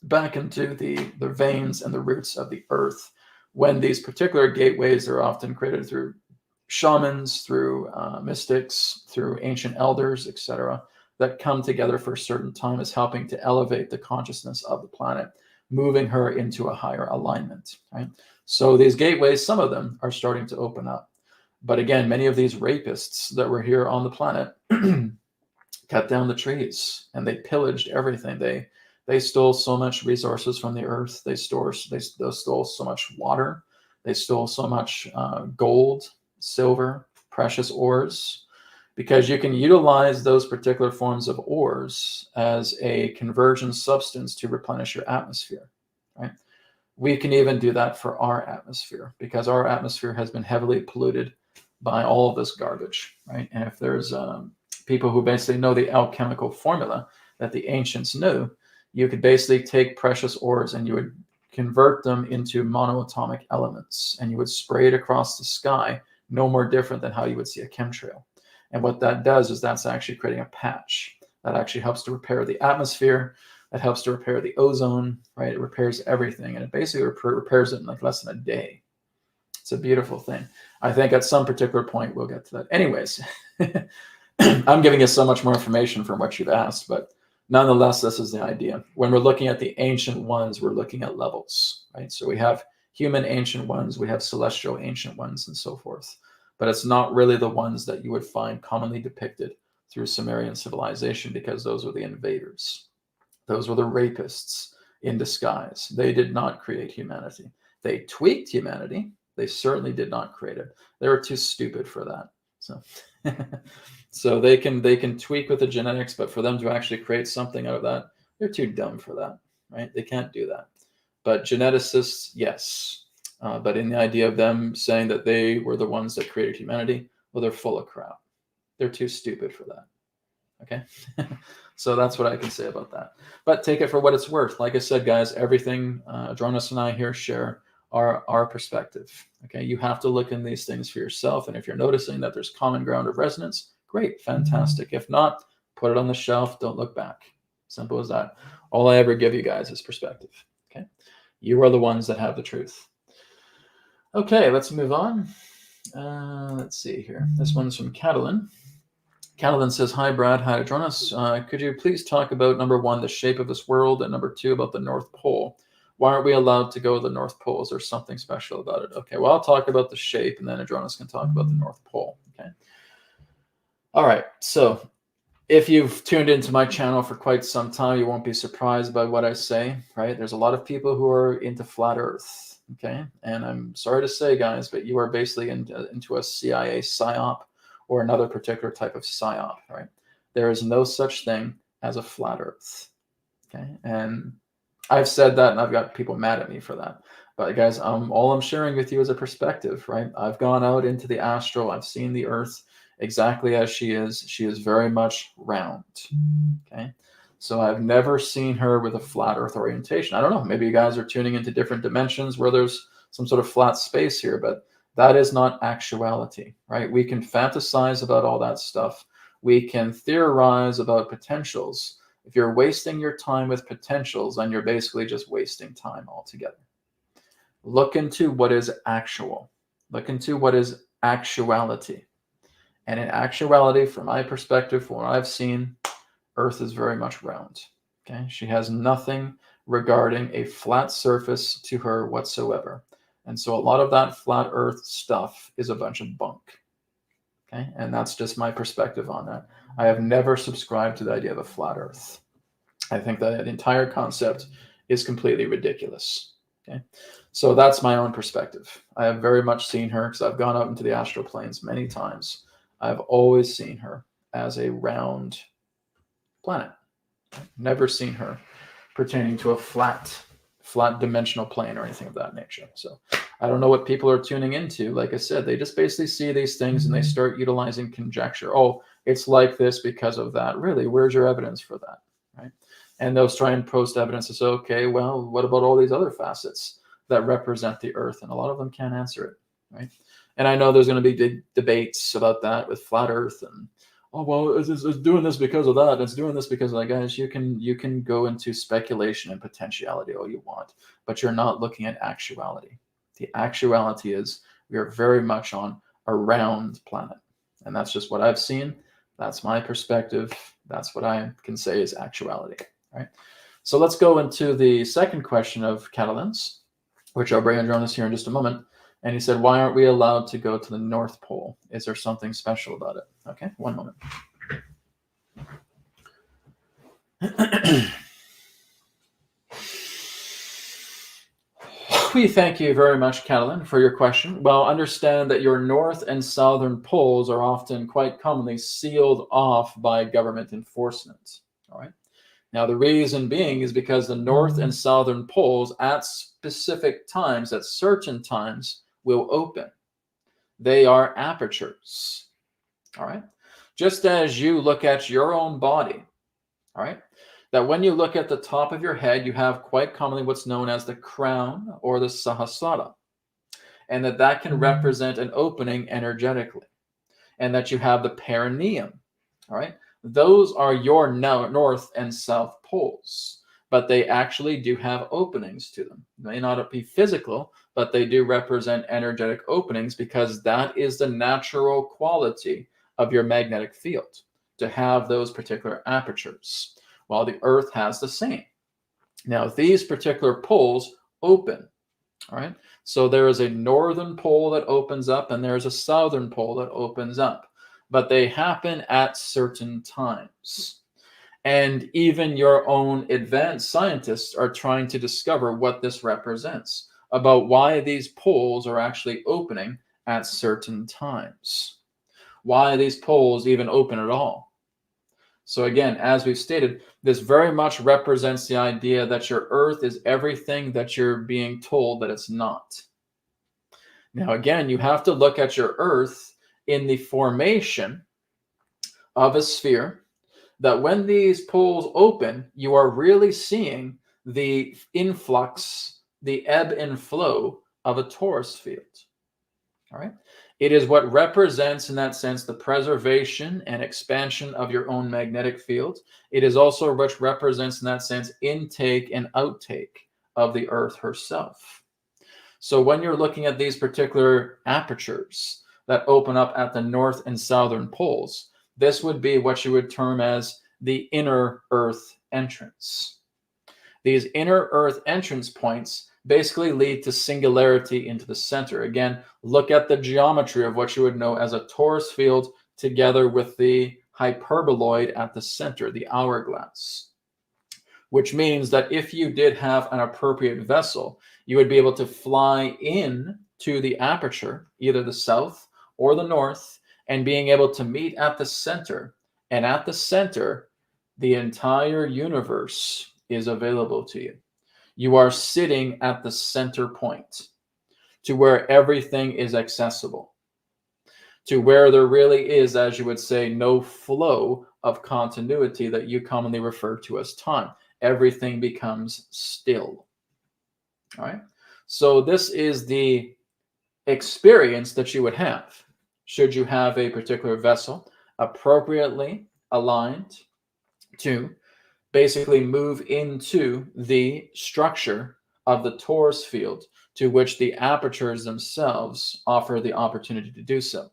back into the veins and the roots of the earth. When these particular gateways are often created through shamans, through mystics, through ancient elders, etc., that come together for a certain time, is helping to elevate the consciousness of the planet, moving her into a higher alignment, right? So these gateways, some of them are starting to open up. But again, many of these rapists that were here on the planet cut down the trees and they pillaged everything. They stole so much resources from the earth. They stole so much water. They stole so much gold, silver, precious ores, because you can utilize those particular forms of ores as a conversion substance to replenish your atmosphere, right? We can even do that for our atmosphere, because our atmosphere has been heavily polluted by all of this garbage, right? And if there's people who basically know the alchemical formula that the ancients knew, you could basically take precious ores and you would convert them into monoatomic elements, and you would spray it across the sky, no more different than how you would see a chemtrail. And what that does is that's actually creating a patch that actually helps to repair the atmosphere, that helps to repair the ozone, right? It repairs everything, and it basically repairs it in like less than a day. It's a beautiful thing. I think at some particular point we'll get to that. Anyways, I'm giving you so much more information from what you've asked, but nonetheless, this is the idea. When we're looking at the ancient ones, we're looking at levels, right? So we have human ancient ones, we have celestial ancient ones, and so forth. But it's not really the ones that you would find commonly depicted through Sumerian civilization, because those were the invaders. Those were the rapists in disguise. They did not create humanity. They tweaked humanity. They certainly did not create it. They were too stupid for that. So, so they can tweak with the genetics, but for them to actually create something out of that, they're too dumb for that, right? They can't do that. But geneticists, yes. But in the idea of them saying that they were the ones that created humanity, well, they're full of crap. They're too stupid for that. Okay. So that's what I can say about that. But take it for what it's worth. Like I said, guys, everything Adronis and I here share our perspective. Okay. You have to look in these things for yourself. And if you're noticing that there's common ground of resonance, great, fantastic. If not, put it on the shelf. Don't look back. Simple as that. All I ever give you guys is perspective. Okay. You are the ones that have the truth. Okay, let's move on. Let's see here. This one's from Catalin. Catalin says, hi, Brad. Hi, Adronis. Could you please talk about, number one, the shape of this world, and number two, about the North Pole? Why aren't we allowed to go to the North Pole? Is there something special about it? Okay, well, I'll talk about the shape, and then Adronis can talk about the North Pole. Okay. All right, so if you've tuned into my channel for quite some time, you won't be surprised by what I say, right? There's a lot of people who are into flat Earth, okay? And I'm sorry to say, guys, but you are basically into a CIA psyop or another particular type of psyop, right? There is no such thing as a flat Earth, okay? And I've said that, and I've got people mad at me for that. But guys, all I'm sharing with you is a perspective, right? I've gone out into the astral. I've seen the Earth exactly as she is. She is very much round, okay? So I've never seen her with a flat Earth orientation. I don't know, maybe you guys are tuning into different dimensions where there's some sort of flat space here, but that is not actuality, right? We can fantasize about all that stuff. We can theorize about potentials. If you're wasting your time with potentials, then you're basically just wasting time altogether. Look into what is actual. Look into what is actuality. And in actuality, from my perspective, from what I've seen, Earth is very much round. Okay, she has nothing regarding a flat surface to her whatsoever. And so a lot of that flat Earth stuff is a bunch of bunk. Okay, and that's just my perspective on that. I have never subscribed to the idea of a flat Earth. I think that the entire concept is completely ridiculous. Okay, so that's my own perspective. I have very much seen her, because I've gone out into the astral planes many times. I've always seen her as a round planet. Never seen her pertaining to a flat dimensional plane or anything of that nature. So I don't know what people are tuning into. Like I said, they just basically see these things and they start utilizing conjecture. Oh, it's like this because of that. Really, where's your evidence for that, right? And they'll try and post evidence and say, okay, well, what about all these other facets that represent the Earth? And a lot of them can't answer it, right? And I know there's going to be big debates about that with flat Earth and, oh, well, it's doing this because of that. It's doing this because of that. Guys, you can go into speculation and potentiality all you want, but you're not looking at actuality. The actuality is we are very much on a round planet. And that's just what I've seen. That's my perspective. That's what I can say is actuality. Right? So let's go into the second question of Catalan's, which I'll bring Adronis here in just a moment. And he said, why aren't we allowed to go to the North Pole? Is there something special about it? Okay, one moment. We thank you very much, Catalan, for your question. Well, understand that your north and southern poles are often quite commonly sealed off by government enforcement. All right. Now, the reason being is because the north and southern poles at specific times, at certain times, will open. They are apertures. All right. Just as you look at your own body, all right, that when you look at the top of your head, you have quite commonly what's known as the crown or the sahasrara, and that can represent an opening energetically, and that you have the perineum. All right. Those are your north and south poles, but they actually do have openings to them. They may not be physical, but they do represent energetic openings because that is the natural quality of your magnetic field, to have those particular apertures, while the Earth has the same. Now, these particular poles open, all right? So there is a northern pole that opens up and there's a southern pole that opens up, but they happen at certain times. And even your own advanced scientists are trying to discover what this represents, about why these poles are actually opening at certain times, why these poles even open at all. So again, as we've stated, this very much represents the idea that your Earth is everything that you're being told that it's not. Now, again, you have to look at your Earth in the formation of a sphere, that when these poles open, you are really seeing the influx, the ebb and flow of a torus field. All right. It is what represents, in that sense, the preservation and expansion of your own magnetic field. It is also what represents, in that sense, intake and outtake of the Earth herself. So when you're looking at these particular apertures that open up at the north and southern poles, this would be what you would term as the inner Earth entrance. These inner Earth entrance points basically lead to singularity into the center. Again, look at the geometry of what you would know as a torus field together with the hyperboloid at the center, the hourglass, which means that if you did have an appropriate vessel, you would be able to fly in to the aperture, either the south or the north, and being able to meet at the center. And at the center, the entire universe is available to you. You are sitting at the center point, to where everything is accessible, to where there really is, as you would say, no flow of continuity that you commonly refer to as time. Everything becomes still. All right. So this is the experience that you would have should you have a particular vessel appropriately aligned to basically move into the structure of the torus field, to which the apertures themselves offer the opportunity to do so.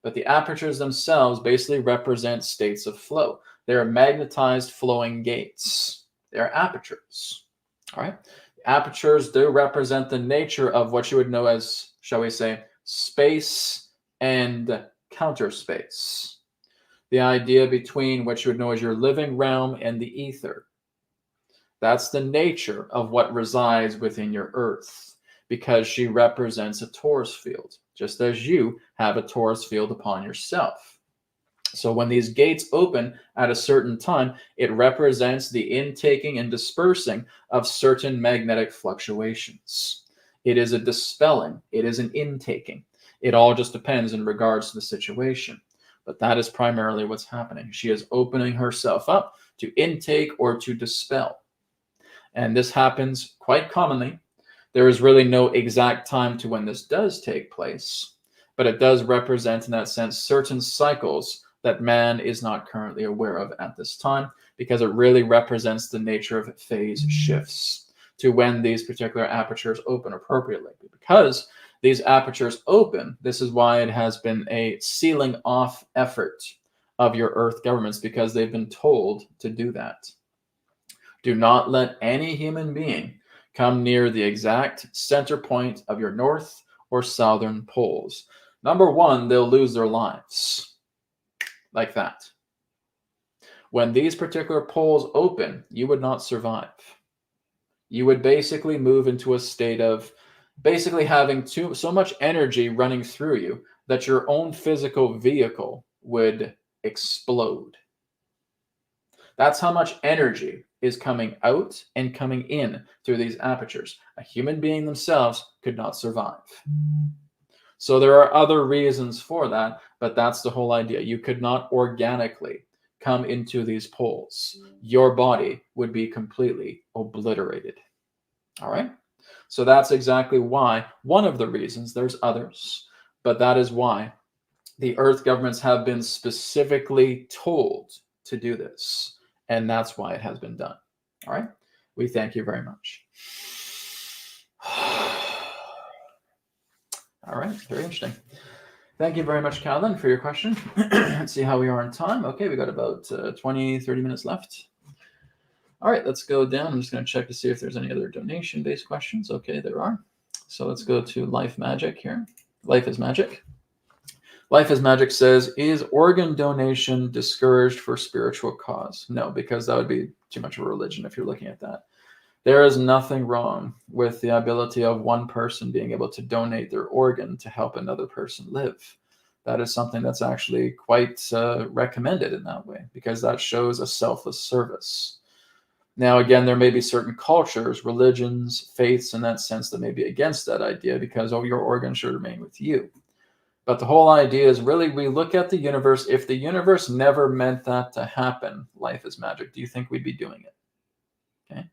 But the apertures themselves basically represent states of flow. They are magnetized flowing gates. They are apertures. All right. Apertures do represent the nature of what you would know as, shall we say, space and counter space. The idea between what you would know as your living realm and the ether. That's the nature of what resides within your Earth, because she represents a torus field, just as you have a torus field upon yourself. So when these gates open at a certain time, it represents the intaking and dispersing of certain magnetic fluctuations. It is a dispelling. It is an intaking. It all just depends in regards to the situation. But that is primarily what's happening. She is opening herself up to intake or to dispel. And this happens quite commonly. There is really no exact time to when this does take place. but it does represent, in that sense, certain cycles that man is not currently aware of at this time, because it really represents the nature of phase shifts to when these particular apertures open appropriately. Because these apertures open, this is why it has been a sealing off effort of your Earth governments, because they've been told to do that. Do not let any human being come near the exact center point of your north or southern poles. Number one, they'll lose their lives. Like that. When these particular poles open, you would not survive. You would basically move into a state of basically having so much energy running through you that your own physical vehicle would explode. That's how much energy is coming out and coming in through these apertures. A human being themselves could not survive. So there are other reasons for that, but that's the whole idea. You could not organically come into these poles. Your body would be completely obliterated. All right? So that's exactly why, one of the reasons, there's others, but that is why the Earth governments have been specifically told to do this. And that's why it has been done. All right? We thank you very much. All right, very interesting. Thank you very much, Calvin, for your question. Let's see how we are on time. Okay, we got about 20, 30 minutes left. All right, let's go down. I'm just going to check to see if there's any other donation-based questions. Okay, there are. So let's go to Life Magic here. Life is Magic. Life is Magic says, is organ donation discouraged for spiritual cause? No, because that would be too much of a religion if you're looking at that. There is nothing wrong with the ability of one person being able to donate their organ to help another person live. That is something that's actually quite recommended in that way, because that shows a selfless service. Now, again, there may be certain cultures, religions, faiths in that sense that may be against that idea because, oh, your organ should remain with you. But the whole idea is really we look at the universe. If the universe never meant that to happen, Life is Magic, do you think we'd be doing it? Okay.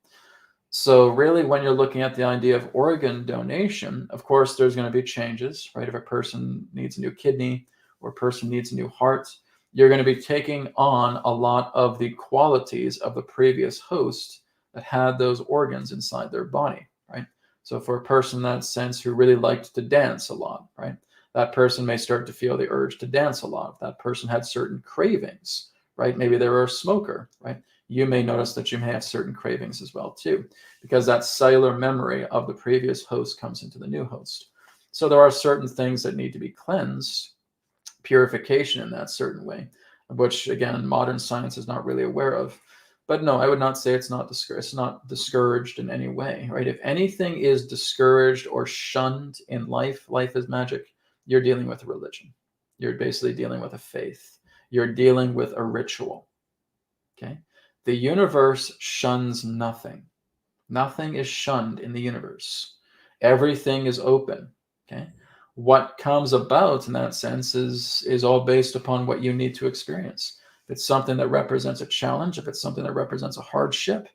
So really, when you're looking at the idea of organ donation, of course, there's going to be changes, right? If a person needs a new kidney or a person needs a new heart, you're going to be taking on a lot of the qualities of the previous host that had those organs inside their body, right? So for a person in that sense who really liked to dance a lot, right? That person may start to feel the urge to dance a lot. If that person had certain cravings, right? Maybe they were a smoker, right? You may notice that you may have certain cravings as well too, because that cellular memory of the previous host comes into the new host. So there are certain things that need to be cleansed, purification in that certain way, which again, modern science is not really aware of. But no, I would not say it's not discouraged in any way, right? If anything is discouraged or shunned in life, Life is Magic, you're dealing with a religion. You're basically dealing with a faith. You're dealing with a ritual, okay? The universe shuns nothing. Nothing is shunned in the universe. Everything is open, okay? What comes about in that sense is all based upon what you need to experience. If it's something that represents a challenge, if it's something that represents a hardship,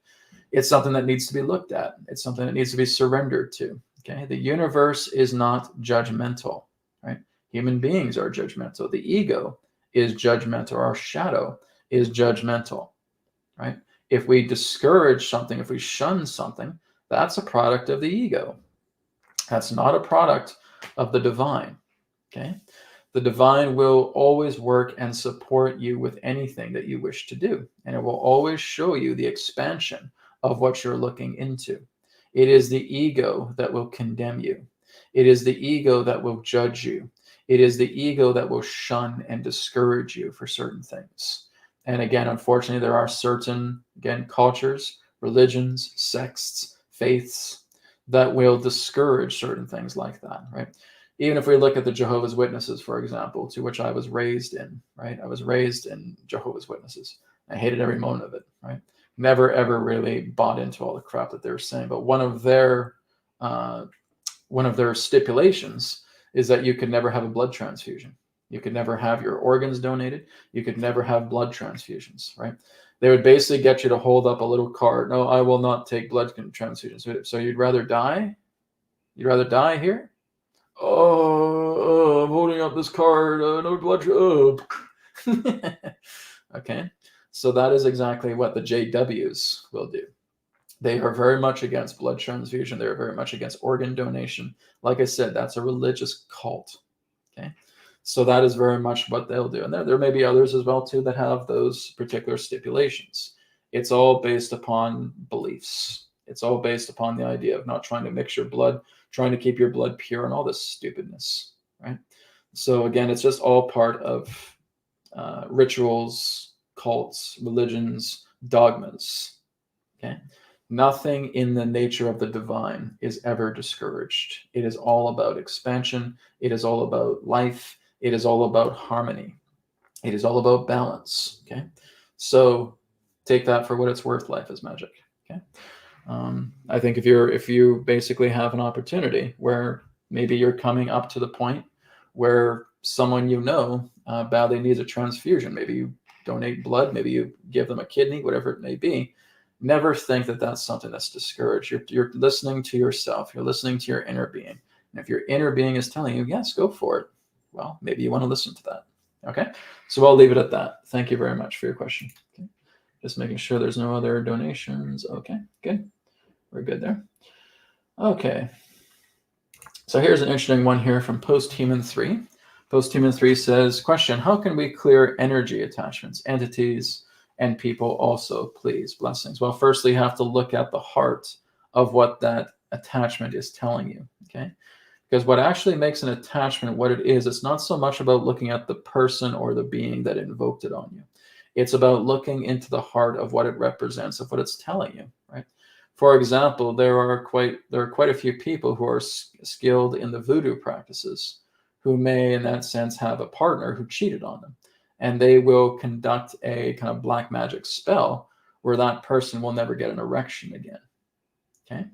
it's something that needs to be looked at. It's something that needs to be surrendered to, okay? The universe is not judgmental, right? Human beings are judgmental. The ego is judgmental. Our shadow is judgmental. Right? If we discourage something, if we shun something, that's a product of the ego. That's not a product of the divine. Okay? The divine will always work and support you with anything that you wish to do. And it will always show you the expansion of what you're looking into. It is the ego that will condemn you. It is the ego that will judge you. It is the ego that will shun and discourage you for certain things. And again, unfortunately, there are certain, again, cultures, religions, sects, faiths that will discourage certain things like that, right? Even if we look at the Jehovah's Witnesses, for example, to which I was raised in, right? I was raised in Jehovah's Witnesses. I hated every moment of it, right? Never, ever really bought into all the crap that they were saying. But one of their stipulations is that you could never have a blood transfusion. You could never have your organs donated. You could never have blood transfusions, right? They would basically get you to hold up a little card. No, I will not take blood transfusions. So you'd rather die? You'd rather die here? Oh, oh, I'm holding up this card, no blood. Oh. Okay, so that is exactly what the JWs will do. They are very much against blood transfusion. They're very much against organ donation. Like I said, that's a religious cult. Okay, so that is very much what they'll do. And there may be others as well too that have those particular stipulations. It's all based upon beliefs. It's all based upon the idea of not trying to mix your blood, trying to keep your blood pure, and all this stupidness, right? So again, it's just all part of rituals, cults, religions, dogmas. Okay, nothing in the nature of the divine is ever discouraged. It is all about expansion. It is all about life. It is all about harmony. It is all about balance. Okay, so take that for what it's worth. Life is magic. Okay, I think if you basically have an opportunity where maybe you're coming up to the point where someone badly needs a transfusion, maybe you donate blood, maybe you give them a kidney, whatever it may be, never think that that's something that's discouraged. You're listening to yourself. You're listening to your inner being. And if your inner being is telling you, yes, go for it, well, maybe you want to listen to that. Okay, so I'll leave it at that. Thank you very much for your question. Okay. Just making sure there's no other donations. Okay, good. We're good there. Okay. So here's an interesting one here from Posthuman 3. Posthuman 3 says, question, how can we clear energy attachments, entities, and people also, please? Blessings. Well, firstly, you have to look at the heart of what that attachment is telling you, okay? Because what actually makes an attachment what it is, it's not so much about looking at the person or the being that invoked it on you. It's about looking into the heart of what it represents, of what it's telling you, right? For example, there are quite a few people who are skilled in the voodoo practices who may, in that sense, have a partner who cheated on them. And they will conduct a kind of black magic spell where that person will never get an erection again, okay?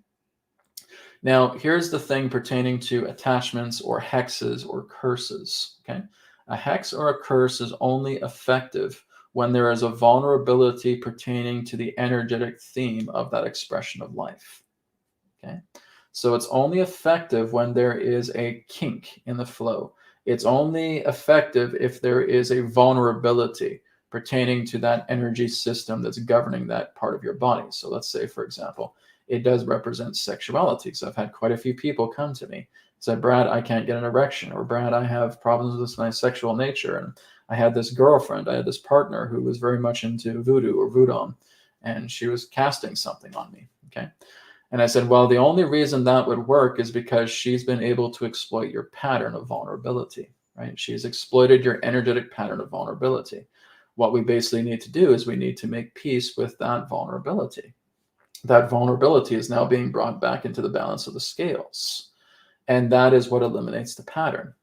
Now, here's the thing pertaining to attachments or hexes or curses, okay? A hex or a curse is only effective when there is a vulnerability pertaining to the energetic theme of that expression of life, okay? So it's only effective when there is a kink in the flow. It's only effective if there is a vulnerability pertaining to that energy system that's governing that part of your body. So let's say, for example, it does represent sexuality. So I've had quite a few people come to me, say, Brad, I can't get an erection, or Brad, I have problems with my sexual nature, and I had this girlfriend, I had this partner who was very much into voodoo or voodoo, and she was casting something on me, okay? And I said, well, the only reason that would work is because she's been able to exploit your pattern of vulnerability, right? She's exploited your energetic pattern of vulnerability. What we basically need to do is we need to make peace with that vulnerability. That vulnerability is now being brought back into the balance of the scales. And that is what eliminates the pattern.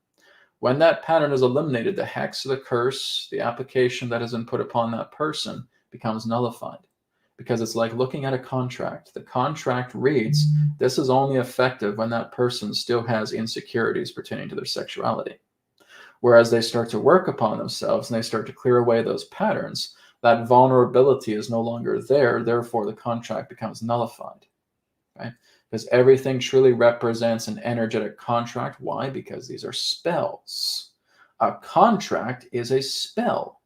When that pattern is eliminated, the hex, the curse, the application that has been put upon that person becomes nullified. Because it's like looking at a contract. The contract reads, this is only effective when that person still has insecurities pertaining to their sexuality. Whereas they start to work upon themselves and they start to clear away those patterns, that vulnerability is no longer there. Therefore, the contract becomes nullified, right? Because everything truly represents an energetic contract. Why? Because these are spells. A contract is a spell,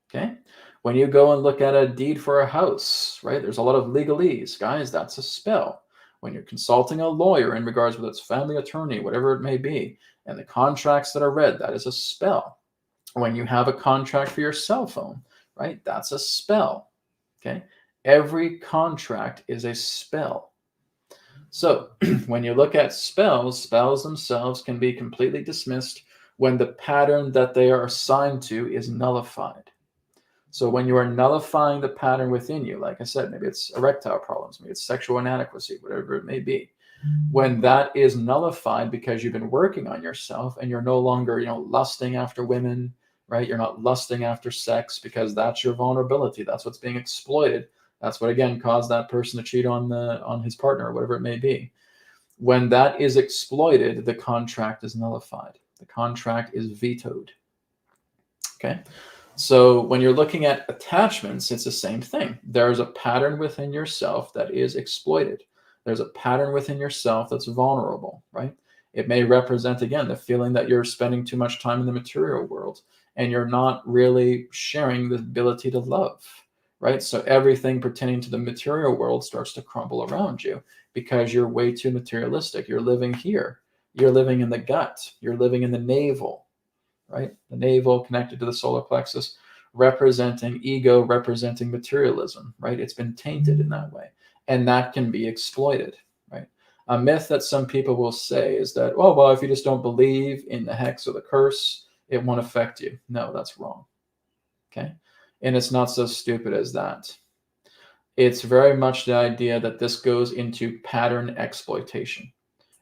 okay? When you go and look at a deed for a house, right, there's a lot of legalese. Guys, that's a spell. When you're consulting a lawyer in regards with its family attorney, whatever it may be, and the contracts that are read, that is a spell. When you have a contract for your cell phone, right, that's a spell, okay? Every contract is a spell. So when you look at spells, spells themselves can be completely dismissed when the pattern that they are assigned to is nullified. So when you are nullifying the pattern within you, like I said, maybe it's erectile problems, maybe it's sexual inadequacy, whatever it may be. When that is nullified because you've been working on yourself and you're no longer, lusting after women, right? You're not lusting after sex because that's your vulnerability. That's what's being exploited. That's what, again, caused that person to cheat on his partner or whatever it may be. When that is exploited, the contract is nullified. The contract is vetoed, okay? So when you're looking at attachments, it's the same thing. There's a pattern within yourself that is exploited. There's a pattern within yourself that's vulnerable, right? It may represent, again, the feeling that you're spending too much time in the material world and you're not really sharing the ability to love, right? So everything pertaining to the material world starts to crumble around you because you're way too materialistic. You're living here. You're living in the gut. You're living in the navel, right? The navel connected to the solar plexus, representing ego, representing materialism, right? It's been tainted in that way. And that can be exploited, right? A myth that some people will say is that, oh, well, if you just don't believe in the hex or the curse, it won't affect you. No, that's wrong, okay? And it's not so stupid as that. It's very much the idea that this goes into pattern exploitation,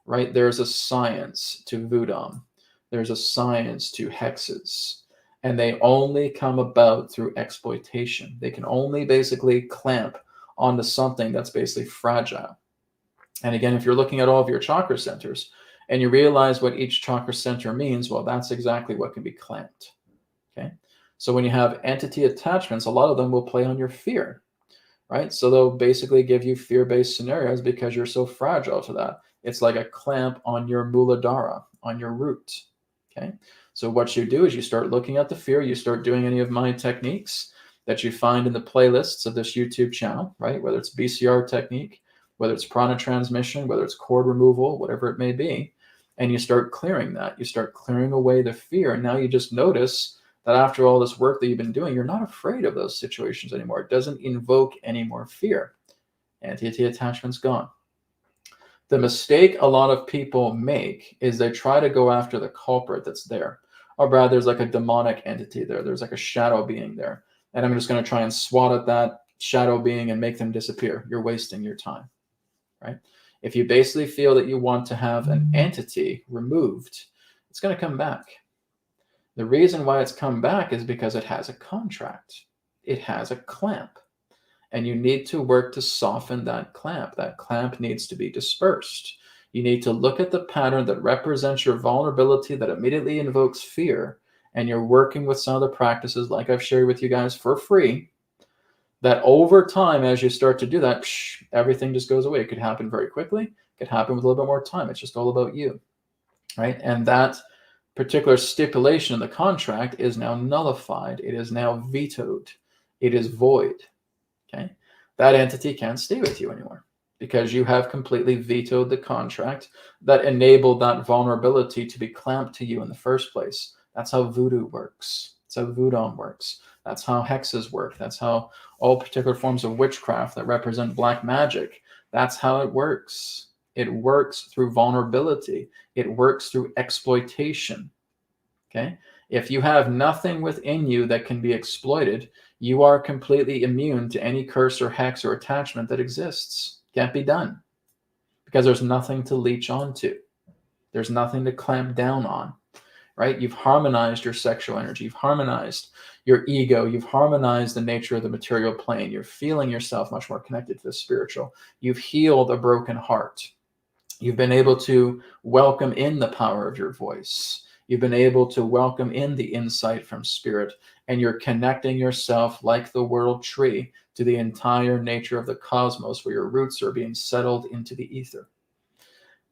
right? There's a science to voodoo. There's a science to hexes, and they only come about through exploitation. They can only basically clamp onto something that's basically fragile. And again, if you're looking at all of your chakra centers and you realize what each chakra center means, well, that's exactly what can be clamped, okay? So when you have entity attachments, a lot of them will play on your fear, right? So they'll basically give you fear-based scenarios because you're so fragile to that. It's like a clamp on your Muladhara, on your root, okay? So what you do is you start looking at the fear, you start doing any of my techniques that you find in the playlists of this YouTube channel, right? Whether it's BCR technique, whether it's prana transmission, whether it's cord removal, whatever it may be, and you start clearing that. You start clearing away the fear, and now you just notice that after all this work that you've been doing, you're not afraid of those situations anymore. It doesn't invoke any more fear. Entity attachment's gone. The mistake a lot of people make is they try to go after the culprit that's there. Oh, Brad, there's like a demonic entity there. There's like a shadow being there. And I'm just going to try and swat at that shadow being and make them disappear. You're wasting your time, right? If you basically feel that you want to have an entity removed, it's going to come back. The reason why it's come back is because it has a contract. It has a clamp. And you need to work to soften that clamp. That clamp needs to be dispersed. You need to look at the pattern that represents your vulnerability that immediately invokes fear. And you're working with some of the practices like I've shared with you guys for free, that over time, as you start to do that, everything just goes away. It could happen very quickly. It could happen with a little bit more time. It's just all about you, right? And that particular stipulation in the contract is now nullified. It is now vetoed. It is void, okay? That entity can't stay with you anymore because you have completely vetoed the contract that enabled that vulnerability to be clamped to you in the first place. That's how voodoo works. That's how voodoo works. That's how hexes work. That's how all particular forms of witchcraft that represent black magic, that's how it works. It works through vulnerability. It works through exploitation, okay? If you have nothing within you that can be exploited, you are completely immune to any curse or hex or attachment that exists. Can't be done because there's nothing to leech onto. There's nothing to clamp down on, right? You've harmonized your sexual energy. You've harmonized your ego. You've harmonized the nature of the material plane. You're feeling yourself much more connected to the spiritual. You've healed a broken heart. You've been able to welcome in the power of your voice. You've been able to welcome in the insight from spirit, and you're connecting yourself like the world tree to the entire nature of the cosmos where your roots are being settled into the ether.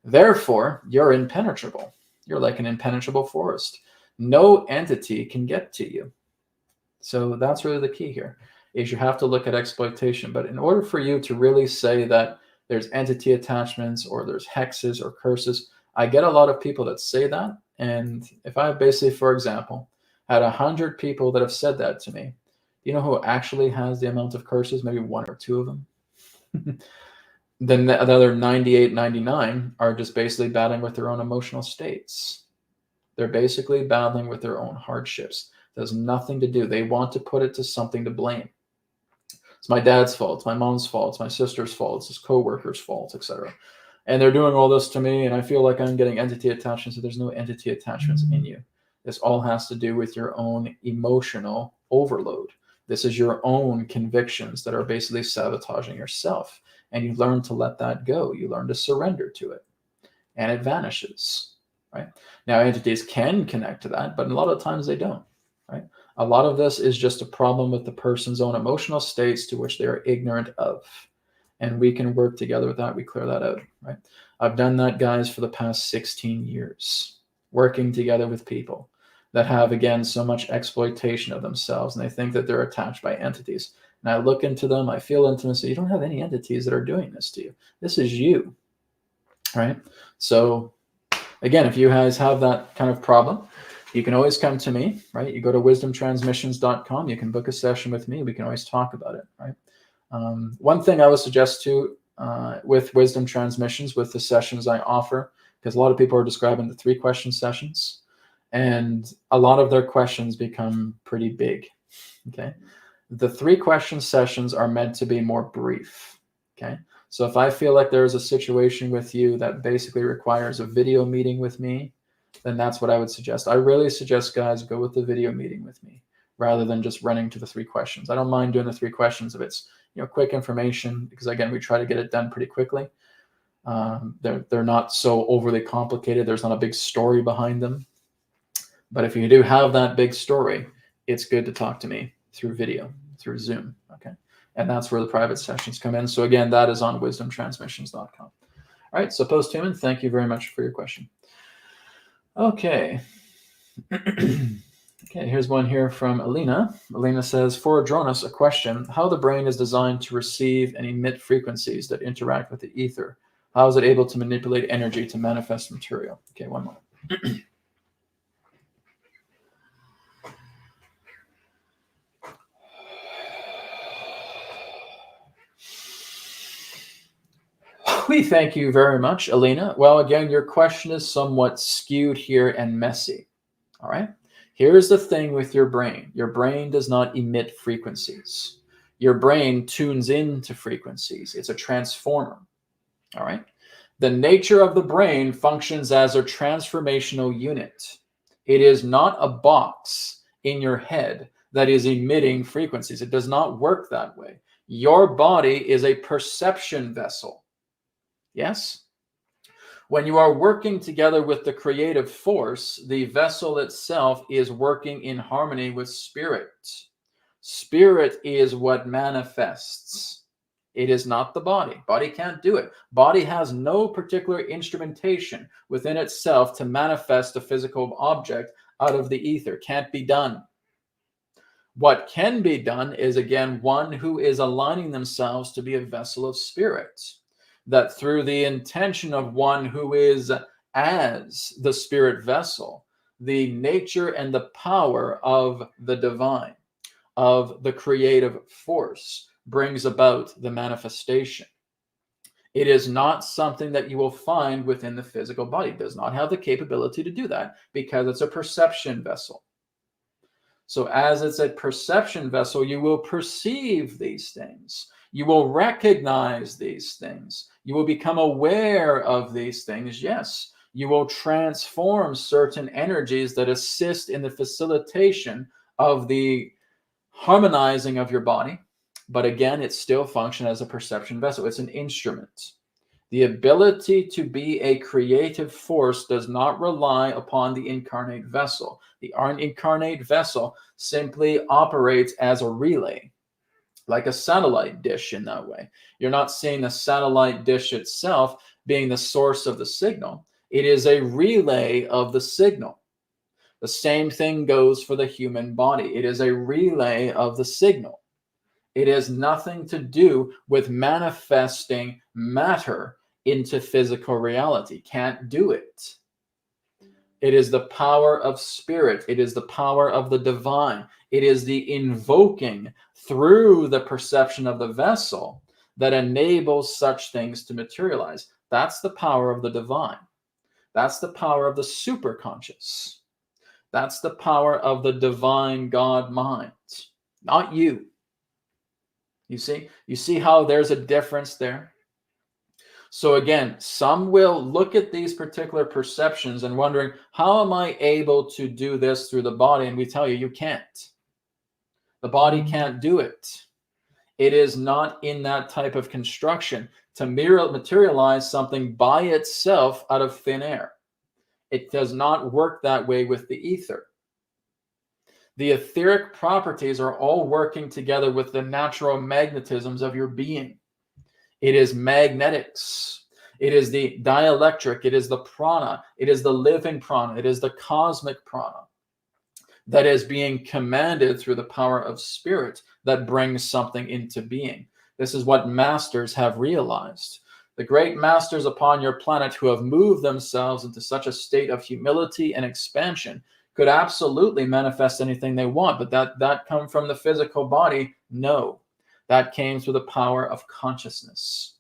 Therefore, you're impenetrable. You're like an impenetrable forest. No entity can get to you. So that's really the key here, is you have to look at exploitation. But in order for you to really say that there's entity attachments or there's hexes or curses, I get a lot of people that say that. And if I basically, for example, had 100 people that have said that to me, you know who actually has the amount of curses? Maybe one or two of them. Then the other 98, 99 are just basically battling with their own emotional states. They're basically battling with their own hardships. There's nothing to do. They want to put it to something to blame. It's my dad's fault. It's my mom's fault. It's my sister's fault. It's his coworker's fault, etc. And they're doing all this to me, and I feel like I'm getting entity attachments. So there's no entity attachments in you. This all has to do with your own emotional overload. This is your own convictions that are basically sabotaging yourself. And you learn to let that go. You learn to surrender to it. And it vanishes, right? Now, entities can connect to that, but a lot of times they don't, right? A lot of this is just a problem with the person's own emotional states to which they are ignorant of. And we can work together with that. We clear that out, right? I've done that, guys, for the past 16 years, working together with people that have, again, so much exploitation of themselves, and they think that they're attached by entities. And I look into them, I feel intimacy. You don't have any entities that are doing this to you. This is you, right? So again, if you guys have that kind of problem, you can always come to me, right? You go to wisdomtransmissions.com. You can book a session with me. We can always talk about it, right? One thing I would suggest too, with Wisdom Transmissions, with the sessions I offer, because a lot of people are describing the 3-question sessions, and a lot of their questions become pretty big, okay? The 3-question sessions are meant to be more brief, okay? So if I feel like there's a situation with you that basically requires a video meeting with me, then that's what I would suggest. I really suggest, guys, go with the video meeting with me rather than just running to the 3 questions. I don't mind doing the 3 questions if it's, you know, quick information, because again, we try to get it done pretty quickly. They're not so overly complicated. There's not a big story behind them. But if you do have that big story, it's good to talk to me through video, through Zoom, okay? And that's where the private sessions come in. So again, that is on wisdomtransmissions.com. All right, so Posthuman, thank you very much for your question. Okay. Okay, here's one here from Alina. Alina says, for Adronis, a question: how the brain is designed to receive and emit frequencies that interact with the ether. How is it able to manipulate energy to manifest material? Okay, one moment. We thank you very much, Alina. Well, again, your question is somewhat skewed here and messy. All right. Here's the thing with your brain. Your brain does not emit frequencies. Your brain tunes into frequencies. It's a transformer. All right. The nature of the brain functions as a transformational unit. It is not a box in your head that is emitting frequencies. It does not work that way. Your body is a perception vessel. Yes? When you are working together with the creative force, the vessel itself is working in harmony with spirit. Spirit is what manifests. It is not the body. Body can't do it. Body has no particular instrumentation within itself to manifest a physical object out of the ether. Can't be done. What can be done is, again, one who is aligning themselves to be a vessel of spirit. That through the intention of one who is as the spirit vessel, the nature and the power of the divine, of the creative force, brings about the manifestation. It is not something that you will find within the physical body. It does not have the capability to do that because it's a perception vessel. So as it's a perception vessel, you will perceive these things. You will recognize these things. You will become aware of these things. Yes, you will transform certain energies that assist in the facilitation of the harmonizing of your body. But again, it still functions as a perception vessel. It's an instrument. The ability to be a creative force does not rely upon the incarnate vessel. The incarnate vessel simply operates as a relay, like a satellite dish in that way. You're not seeing the satellite dish itself being the source of the signal. It is a relay of the signal. The same thing goes for the human body. It is a relay of the signal. It has nothing to do with manifesting matter into physical reality. Can't do it. It is the power of spirit. It is the power of the divine. It is the invoking through the perception of the vessel that enables such things to materialize. That's the power of the divine. That's the power of the superconscious. That's the power of the divine God mind, not you. You see how there's a difference there? So again, some will look at these particular perceptions and wondering, how am I able to do this through the body? And we tell you, you can't. The body can't do it. It is not in that type of construction to materialize something by itself out of thin air. It does not work that way with the ether. The etheric properties are all working together with the natural magnetisms of your being. It is magnetics. It is the dielectric, it is the prana, it is the living prana, it is the cosmic prana that is being commanded through the power of spirit that brings something into being. This is what masters have realized. The great masters upon your planet who have moved themselves into such a state of humility and expansion could absolutely manifest anything they want, but that come from the physical body? No, that came through the power of consciousness.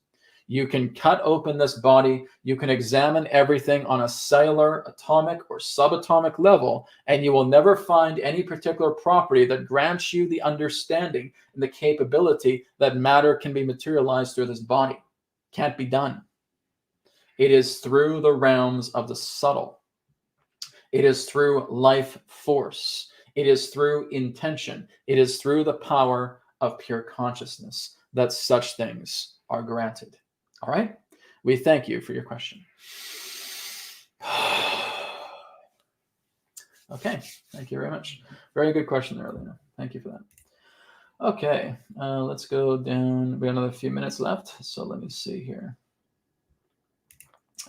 You can cut open this body, you can examine everything on a cellular, atomic, or subatomic level, and you will never find any particular property that grants you the understanding and the capability that matter can be materialized through this body. Can't be done. It is through the realms of the subtle. It is through life force. It is through intention. It is through the power of pure consciousness that such things are granted. All right? We thank you for your question. Okay, thank you very much. Very good question there, Lena. Thank you for that. Okay, let's go down. We have another few minutes left, so let me see here.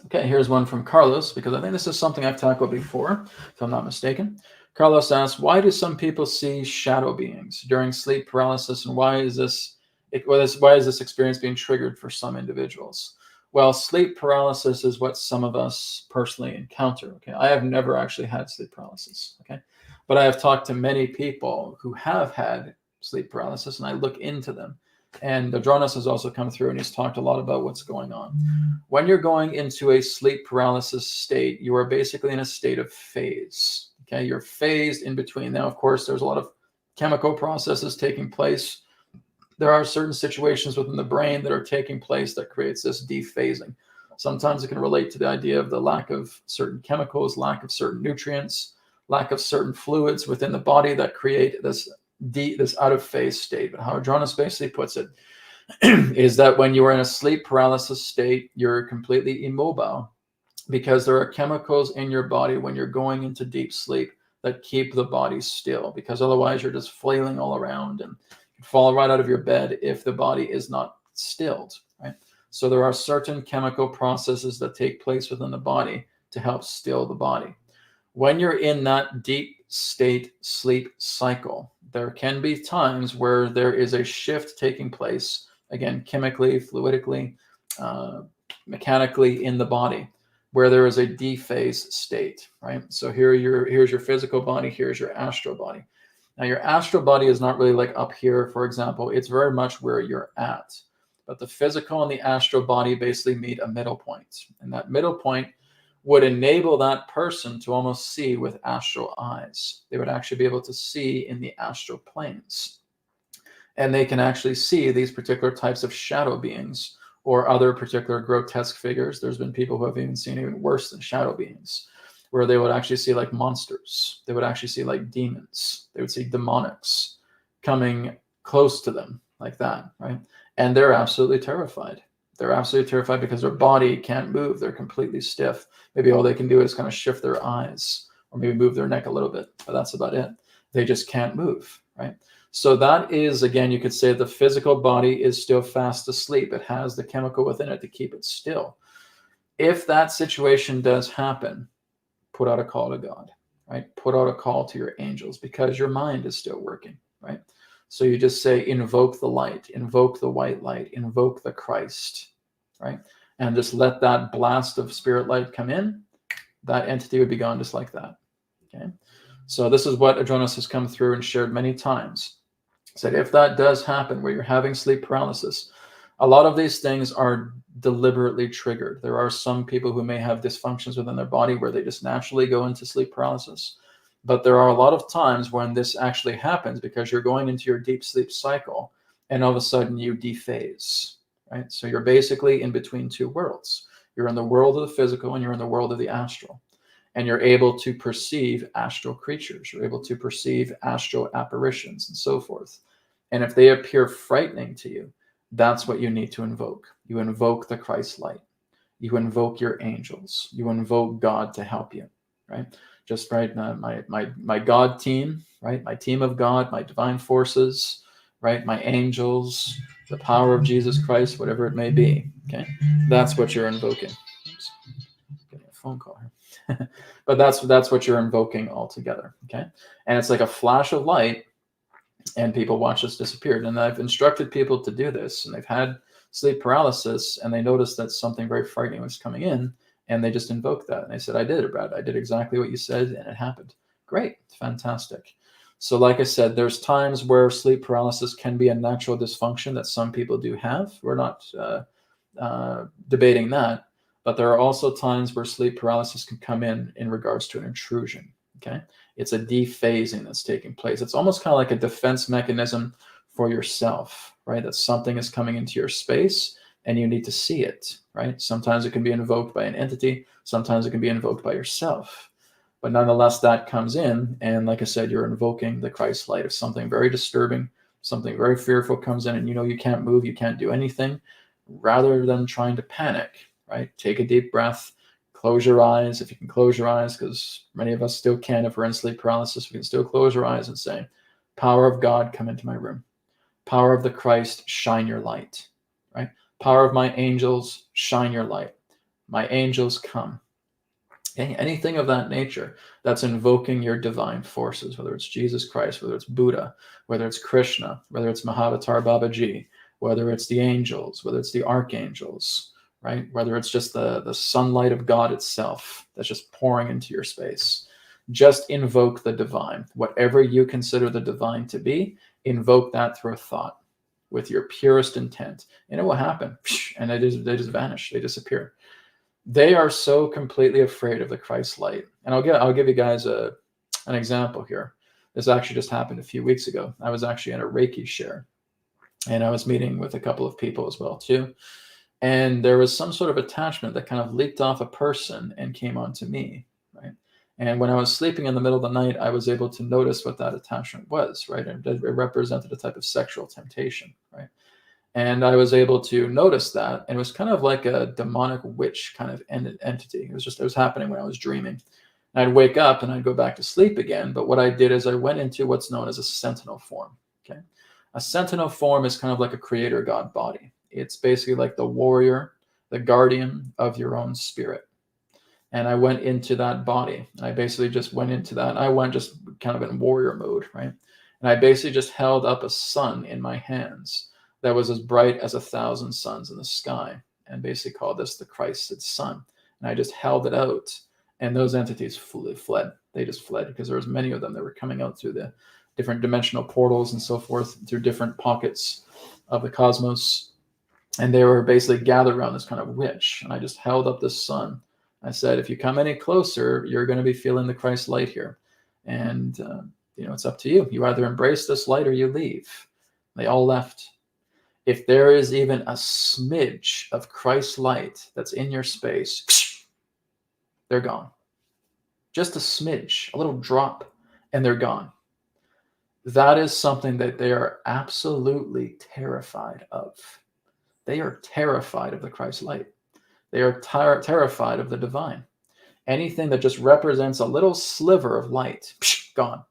Okay, here's one from Carlos, because I think this is something I've tackled before, if I'm not mistaken. Carlos asks, why do some people see shadow beings during sleep paralysis, and why is this experience being triggered for some individuals? Well, sleep paralysis is what some of us personally encounter. Okay, I have never actually had sleep paralysis. Okay, but I have talked to many people who have had sleep paralysis, and I look into them. And Adronis has also come through, and he's talked a lot about what's going on. When you're going into a sleep paralysis state, you are basically in a state of phase. Okay, you're phased in between. Now, of course, there's a lot of chemical processes taking place. There are certain situations within the brain that are taking place that creates this dephasing. Sometimes it can relate to the idea of the lack of certain chemicals, lack of certain nutrients, lack of certain fluids within the body that create this out of phase state. But how Adronis basically puts it is that when you are in a sleep paralysis state, you're completely immobile because there are chemicals in your body when you're going into deep sleep that keep the body still, because otherwise you're just flailing all around and you fall right out of your bed if the body is not stilled, right? So there are certain chemical processes that take place within the body to help still the body. When you're in that deep state sleep cycle, there can be times where there is a shift taking place, again, chemically, fluidically, mechanically in the body, where there is a dephase state, right? So here's your physical body, here's your astral body. Now, your astral body is not really like up here, for example. It's very much where you're at. But the physical and the astral body basically meet a middle point. And that middle point would enable that person to almost see with astral eyes. They would actually be able to see in the astral planes. And they can actually see these particular types of shadow beings or other particular grotesque figures. There's been people who have even seen even worse than shadow beings, where they would actually see like monsters. They would actually see like demons. They would see demonics coming close to them like that, right? And they're absolutely terrified. They're absolutely terrified because their body can't move. They're completely stiff. Maybe all they can do is kind of shift their eyes or maybe move their neck a little bit, but that's about it. They just can't move, right? So that is, again, you could say the physical body is still fast asleep. It has the chemical within it to keep it still. If that situation does happen, put out a call to God, right? Put out a call to your angels because your mind is still working, right? So you just say, invoke the light, invoke the white light, invoke the Christ, right? And just let that blast of spirit light come in. That entity would be gone just like that, okay? So this is what Adronis has come through and shared many times. Said if that does happen where you're having sleep paralysis, a lot of these things are deliberately triggered. There are some people who may have dysfunctions within their body where they just naturally go into sleep paralysis. But there are a lot of times when this actually happens because you're going into your deep sleep cycle and all of a sudden you dephase, right? So you're basically in between two worlds. You're in the world of the physical and you're in the world of the astral. And you're able to perceive astral creatures. You're able to perceive astral apparitions and so forth. And if they appear frightening to you, that's what you need to invoke. You invoke the Christ light. You invoke your angels. You invoke God to help you, right? Just right, my God team, right? My team of God, my divine forces, right? My angels, the power of Jesus Christ, whatever it may be. Okay, that's what you're invoking. Oops. Getting a phone call here. But that's what you're invoking altogether. Okay, and it's like a flash of light, and people watch this disappear. And I've instructed people to do this, and they've had sleep paralysis, and they noticed that something very frightening was coming in, and they just invoked that. And they said, I did it, Brad. I did exactly what you said, and it happened. Great. Fantastic. So like I said, there's times where sleep paralysis can be a natural dysfunction that some people do have. We're not debating that. But there are also times where sleep paralysis can come in regards to an intrusion. Okay, it's a dephasing that's taking place. It's almost kind of like a defense mechanism for yourself, right? That something is coming into your space and you need to see it, right? Sometimes it can be invoked by an entity. Sometimes it can be invoked by yourself. But nonetheless, that comes in. And like I said, you're invoking the Christ light. If something very disturbing, something very fearful comes in and you know you can't move, you can't do anything, rather than trying to panic, right? Take a deep breath. Close your eyes if you can close your eyes, because many of us still can. If we're in sleep paralysis, we can still close our eyes and say, power of God, come into my room. Power of the Christ, shine your light, right? Power of my angels, shine your light. My angels, come. Okay? Anything of that nature that's invoking your divine forces, whether it's Jesus Christ, whether it's Buddha, whether it's Krishna, whether it's Mahavatar Babaji, whether it's the angels, whether it's the archangels, right? Whether it's just the sunlight of God itself that's just pouring into your space. Just invoke the divine. Whatever you consider the divine to be, invoke that through a thought with your purest intent. And it will happen. And they just vanish. They disappear. They are so completely afraid of the Christ light. And I'll give you guys an example here. This actually just happened a few weeks ago. I was actually in a Reiki share. And I was meeting with a couple of people as well, too. And there was some sort of attachment that kind of leaked off a person and came onto me, right? And when I was sleeping in the middle of the night, I was able to notice what that attachment was, right? And it represented a type of sexual temptation, right? And I was able to notice that. And it was kind of like a demonic witch kind of entity. It was happening when I was dreaming. And I'd wake up and I'd go back to sleep again. But what I did is I went into what's known as a sentinel form, okay? A sentinel form is kind of like a creator God body. It's basically like the warrior, the guardian of your own spirit. And I went into that body. And I basically just went into that. And I went just kind of in warrior mode, right? And I basically just held up a sun in my hands that was as bright as 1,000 suns in the sky. And basically called this the Christed sun. And I just held it out. And those entities fled. They just fled because there was many of them that were coming out through the different dimensional portals and so forth, through different pockets of the cosmos. And they were basically gathered around this kind of witch. And I just held up this sun. I said, if you come any closer, you're going to be feeling the Christ light here. And, it's up to you. You either embrace this light or you leave. They all left. If there is even a smidge of Christ light that's in your space, they're gone. Just a smidge, a little drop, and they're gone. That is something that they are absolutely terrified of. They are terrified of the Christ light. They are terrified of the divine. Anything that just represents a little sliver of light, gone.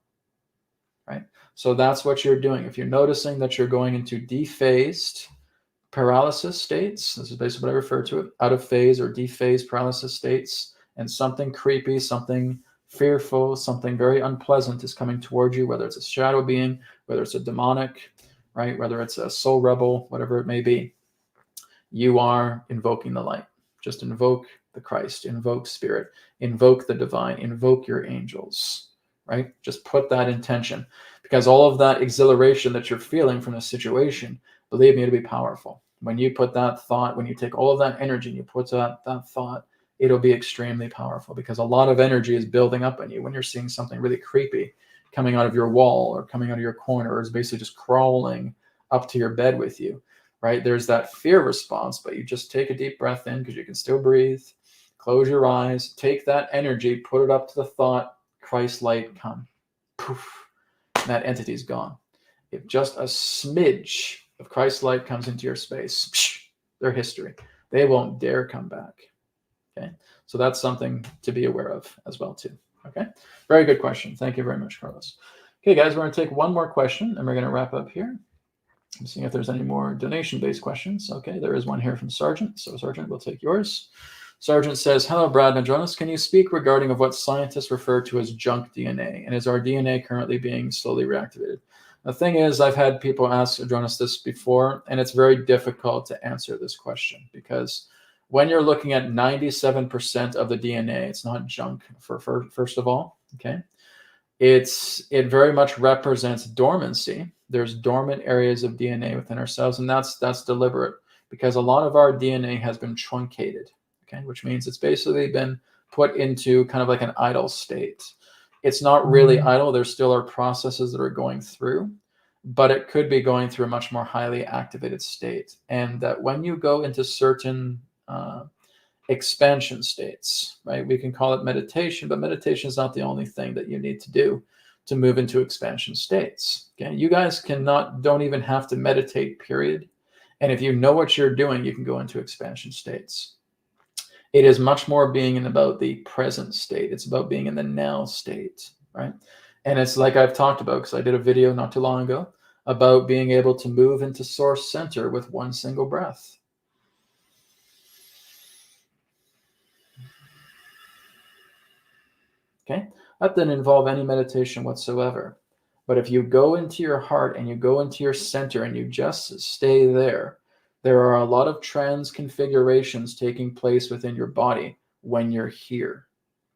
Right? So that's what you're doing. If you're noticing that you're going into dephased paralysis states, this is basically what I refer to it, out of phase or dephased paralysis states, and something creepy, something fearful, something very unpleasant is coming towards you, whether it's a shadow being, whether it's a demonic, right? Whether it's a soul rebel, whatever it may be. You are invoking the light. Just invoke the Christ, invoke spirit, invoke the divine, invoke your angels, right? Just put that intention, because all of that exhilaration that you're feeling from the situation, believe me, it'll be powerful. When you put that thought, when you take all of that energy and you put that thought, it'll be extremely powerful, because a lot of energy is building up in you when you're seeing something really creepy coming out of your wall or coming out of your corner, or is basically just crawling up to your bed with you. Right? There's that fear response, but you just take a deep breath in because you can still breathe. Close your eyes, take that energy, put it up to the thought, Christ light, come. Poof. And that entity's gone. If just a smidge of Christ light comes into your space, they're history. They won't dare come back. Okay? So that's something to be aware of as well, too. Okay? Very good question. Thank you very much, Carlos. Okay, guys, we're going to take one more question, and we're going to wrap up here. I'm seeing if there's any more donation-based questions. Okay, there is one here from Sergeant. So Sergeant, we'll take yours. Sergeant says, hello, Brad and Adronis. Can you speak regarding of what scientists refer to as junk DNA? And is our DNA currently being slowly reactivated? The thing is, I've had people ask Adronis this before, and it's very difficult to answer this question because when you're looking at 97% of the DNA, it's not junk, first of all, okay? It very much represents dormancy. There's dormant areas of DNA within ourselves, and that's deliberate because a lot of our DNA has been truncated, okay, which means it's basically been put into kind of like an idle state. It's not really idle. There still are processes that are going through, but it could be going through a much more highly activated state. And that when you go into certain expansion states, right? We can call it meditation, but meditation is not the only thing that you need to do to move into expansion states. Okay, you guys don't even have to meditate, period. And if you know what you're doing, you can go into expansion states. It is much more being in about the present state. It's about being in the now state, right? And it's like I've talked about, because I did a video not too long ago about being able to move into source center with one single breath. Okay, that didn't involve any meditation whatsoever. But if you go into your heart and you go into your center and you just stay there, there are a lot of transconfigurations taking place within your body when you're here.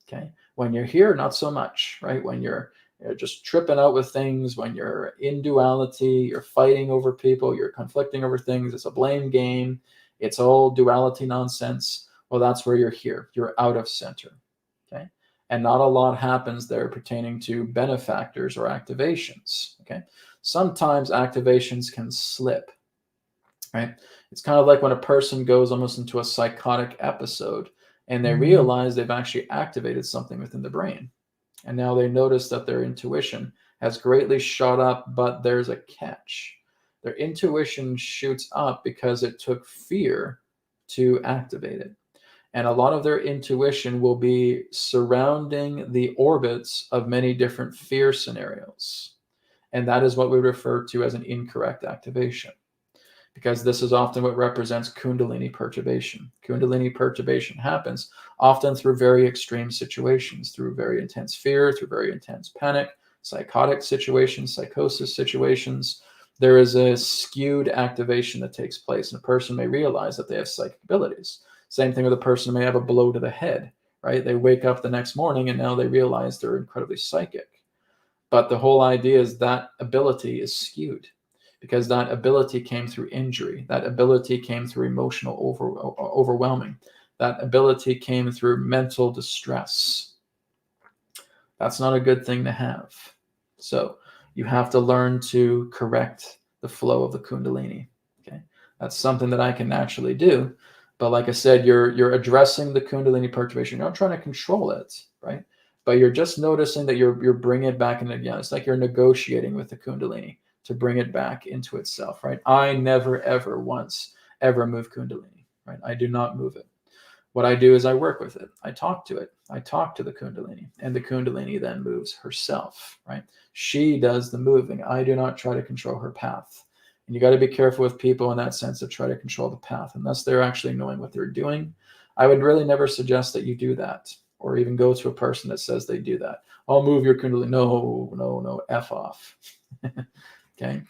Okay, when you're here, not so much, right? When you're just tripping out with things, when you're in duality, you're fighting over people, you're conflicting over things, it's a blame game, it's all duality nonsense. Well, that's where you're here. You're out of center. Okay. And not a lot happens there pertaining to benefactors or activations. Okay. Sometimes activations can slip, right? It's kind of like when a person goes almost into a psychotic episode and they realize they've actually activated something within the brain. And now they notice that their intuition has greatly shot up, but there's a catch. Their intuition shoots up because it took fear to activate it. And a lot of their intuition will be surrounding the orbits of many different fear scenarios. And that is what we refer to as an incorrect activation, because this is often what represents Kundalini perturbation. Kundalini perturbation happens often through very extreme situations, through very intense fear, through very intense panic, psychotic situations, psychosis situations. There is a skewed activation that takes place, and a person may realize that they have psychic abilities. Same thing with a person who may have a blow to the head, right? They wake up the next morning and now they realize they're incredibly psychic. But the whole idea is that ability is skewed because that ability came through injury. That ability came through emotional overwhelming. That ability came through mental distress. That's not a good thing to have. So you have to learn to correct the flow of the Kundalini. Okay, that's something that I can naturally do. But like I said, you're addressing the Kundalini perturbation. You're not trying to control it, right? But you're just noticing that you're bringing it back in again. It's like you're negotiating with the Kundalini to bring it back into itself, right? I never, ever once, ever move Kundalini, right? I do not move it. What I do is I work with it. I talk to it. I talk to the Kundalini, and the Kundalini then moves herself, right? She does the moving. I do not try to control her path. And you got to be careful with people in that sense that try to control the path unless they're actually knowing what they're doing. I would really never suggest that you do that, or even go to a person that says they do that. I'll move your Kundalini. No, F off. Okay.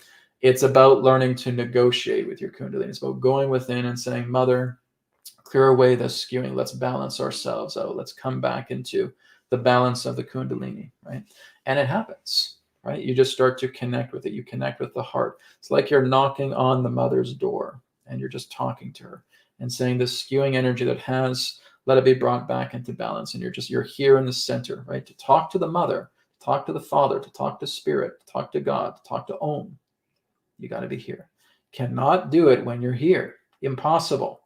It's about learning to negotiate with your Kundalini. It's about going within and saying, Mother, clear away the skewing. Let's balance ourselves out. Let's come back into the balance of the Kundalini, right? And it happens, right? You just start to connect with it. You connect with the heart. It's like you're knocking on the mother's door and you're just talking to her and saying this skewing energy that has, let it be brought back into balance. And you're here in the center, right? To talk to the mother, to talk to the father, to talk to spirit, to talk to God, to talk to Om. You got to be here. Cannot do it when you're here. Impossible.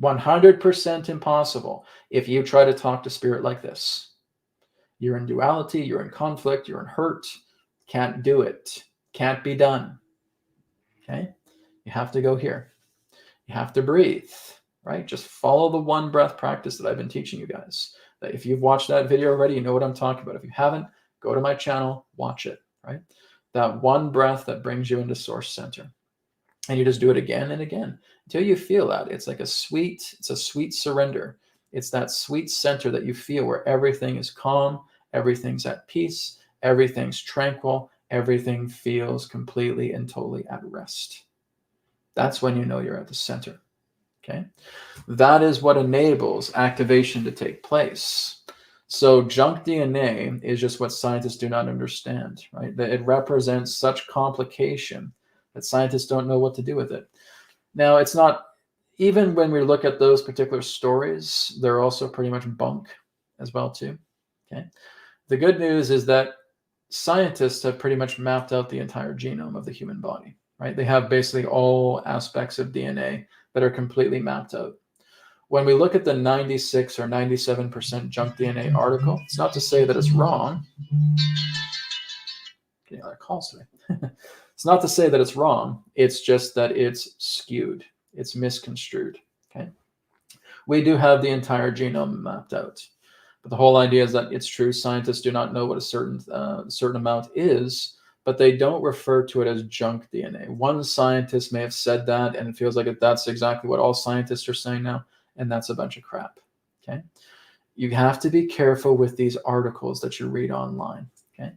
100% impossible if you try to talk to spirit like this. You're in duality, you're in conflict, you're in hurt. Can't do it. Can't be done. Okay? You have to go here. You have to breathe, right? Just follow the one breath practice that I've been teaching you guys. If you've watched that video already, you know what I'm talking about. If you haven't, go to my channel, watch it, right? That one breath that brings you into source center. And you just do it again and again until you feel that. It's like a sweet surrender. It's that sweet center that you feel where everything is calm, everything's at peace, everything's tranquil, everything feels completely and totally at rest. That's when you know you're at the center. Okay? That is what enables activation to take place. So junk DNA is just what scientists do not understand, right? That it represents such complication that scientists don't know what to do with it. Now, it's not, even when we look at those particular stories, they're also pretty much bunk as well too. Okay. The good news is that scientists have pretty much mapped out the entire genome of the human body, right? They have basically all aspects of DNA that are completely mapped out. When we look at the 96 or 97% junk DNA article, it's not to say that it's wrong. Getting other calls today. It's not to say that it's wrong. It's just that it's skewed. It's misconstrued. Okay. We do have the entire genome mapped out, but the whole idea is that it's true. Scientists do not know what a certain amount is, but they don't refer to it as junk DNA. One scientist may have said that, and it feels like that's exactly what all scientists are saying now, and that's a bunch of crap. Okay. You have to be careful with these articles that you read online. Okay.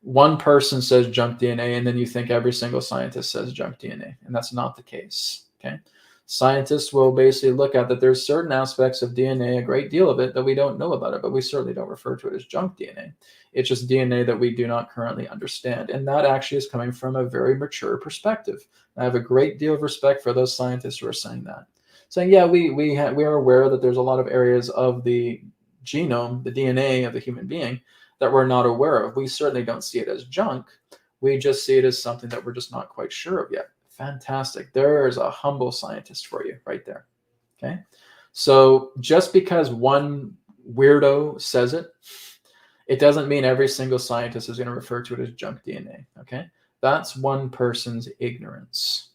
One person says junk DNA, and then you think every single scientist says junk DNA, and that's not the case. Okay. Scientists will basically look at that there's certain aspects of DNA, a great deal of it, that we don't know about it, but we certainly don't refer to it as junk DNA. It's just DNA that we do not currently understand. And that actually is coming from a very mature perspective. I have a great deal of respect for those scientists who are saying that. Saying, yeah, we are aware that there's a lot of areas of the genome, the DNA of the human being, that we're not aware of. We certainly don't see it as junk. We just see it as something that we're just not quite sure of yet. Fantastic. There's a humble scientist for you right there. Okay. So just because one weirdo says it, it doesn't mean every single scientist is going to refer to it as junk DNA. Okay. That's one person's ignorance.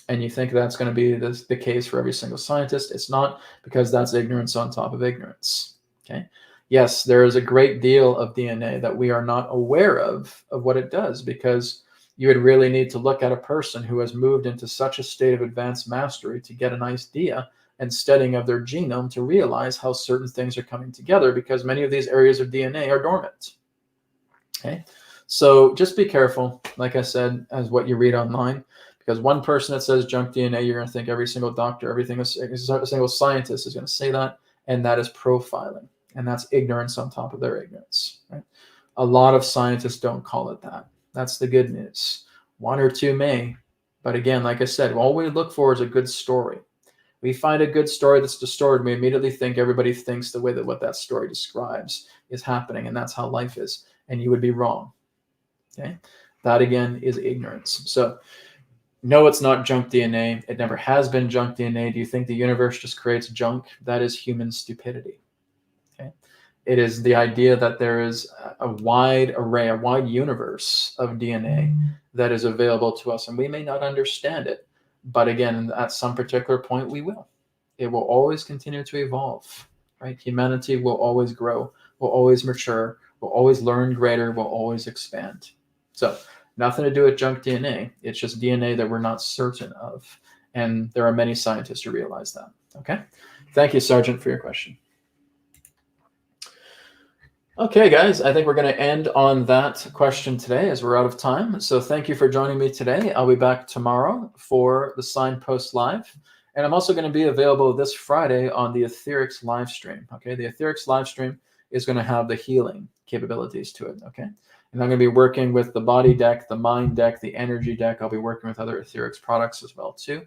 And you think that's going to be the case for every single scientist. It's not, because that's ignorance on top of ignorance. Okay. Yes, there is a great deal of DNA that we are not aware of what it does, because you would really need to look at a person who has moved into such a state of advanced mastery to get an idea and studying of their genome to realize how certain things are coming together, because many of these areas of DNA are dormant. Okay, so just be careful, like I said, as what you read online, because one person that says junk DNA, you're going to think every single doctor, every single scientist is going to say that, and that is profiling, and that's ignorance on top of their ignorance. Right? A lot of scientists don't call it that. That's the good news. One or two may, but again, like I said, all we look for is a good story. We find a good story that's distorted, we immediately think everybody thinks the way that what that story describes is happening, and that's how life is, and you would be wrong. Okay, that again is ignorance. So no, it's not junk DNA. It never has been junk DNA. Do you think the universe just creates junk? That is human stupidity. Okay. It is the idea that there is a wide array, a wide universe of DNA that is available to us, and we may not understand it. But again, at some particular point, we will. It will always continue to evolve, right? Humanity will always grow, will always mature, will always learn greater, will always expand. So nothing to do with junk DNA. It's just DNA that we're not certain of. And there are many scientists who realize that. Okay. Thank you, Sergeant, for your question. Okay, guys, I think we're going to end on that question today as we're out of time. So thank you for joining me today. I'll be back tomorrow for the Signpost Live. And I'm also going to be available this Friday on the AetherX live stream. Okay, the AetherX live stream is going to have the healing capabilities to it. Okay, and I'm going to be working with the body deck, the mind deck, the energy deck. I'll be working with other AetherX products as well, too.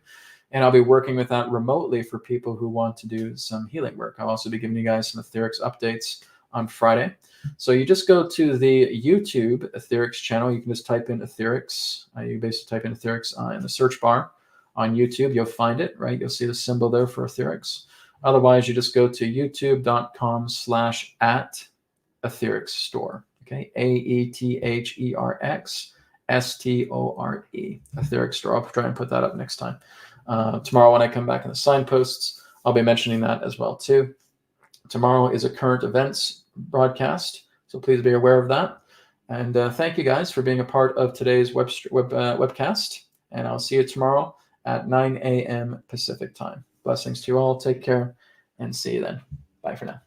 And I'll be working with that remotely for people who want to do some healing work. I'll also be giving you guys some AetherX updates on Friday. So you just go to the YouTube AetherX channel. You can just type in AetherX. You basically type in AetherX in the search bar on YouTube. You'll find it, right? You'll see the symbol there for AetherX. Otherwise, you just go to youtube.com/@AetherX store. Okay, AetherX STORE, AetherX store. I'll try and put that up next time. Tomorrow when I come back in the signposts, I'll be mentioning that as well too. Tomorrow is a current events broadcast, so please be aware of that. And thank you guys for being a part of today's webcast. And I'll see you tomorrow at 9 a.m. Pacific time. Blessings to you all. Take care and see you then. Bye for now.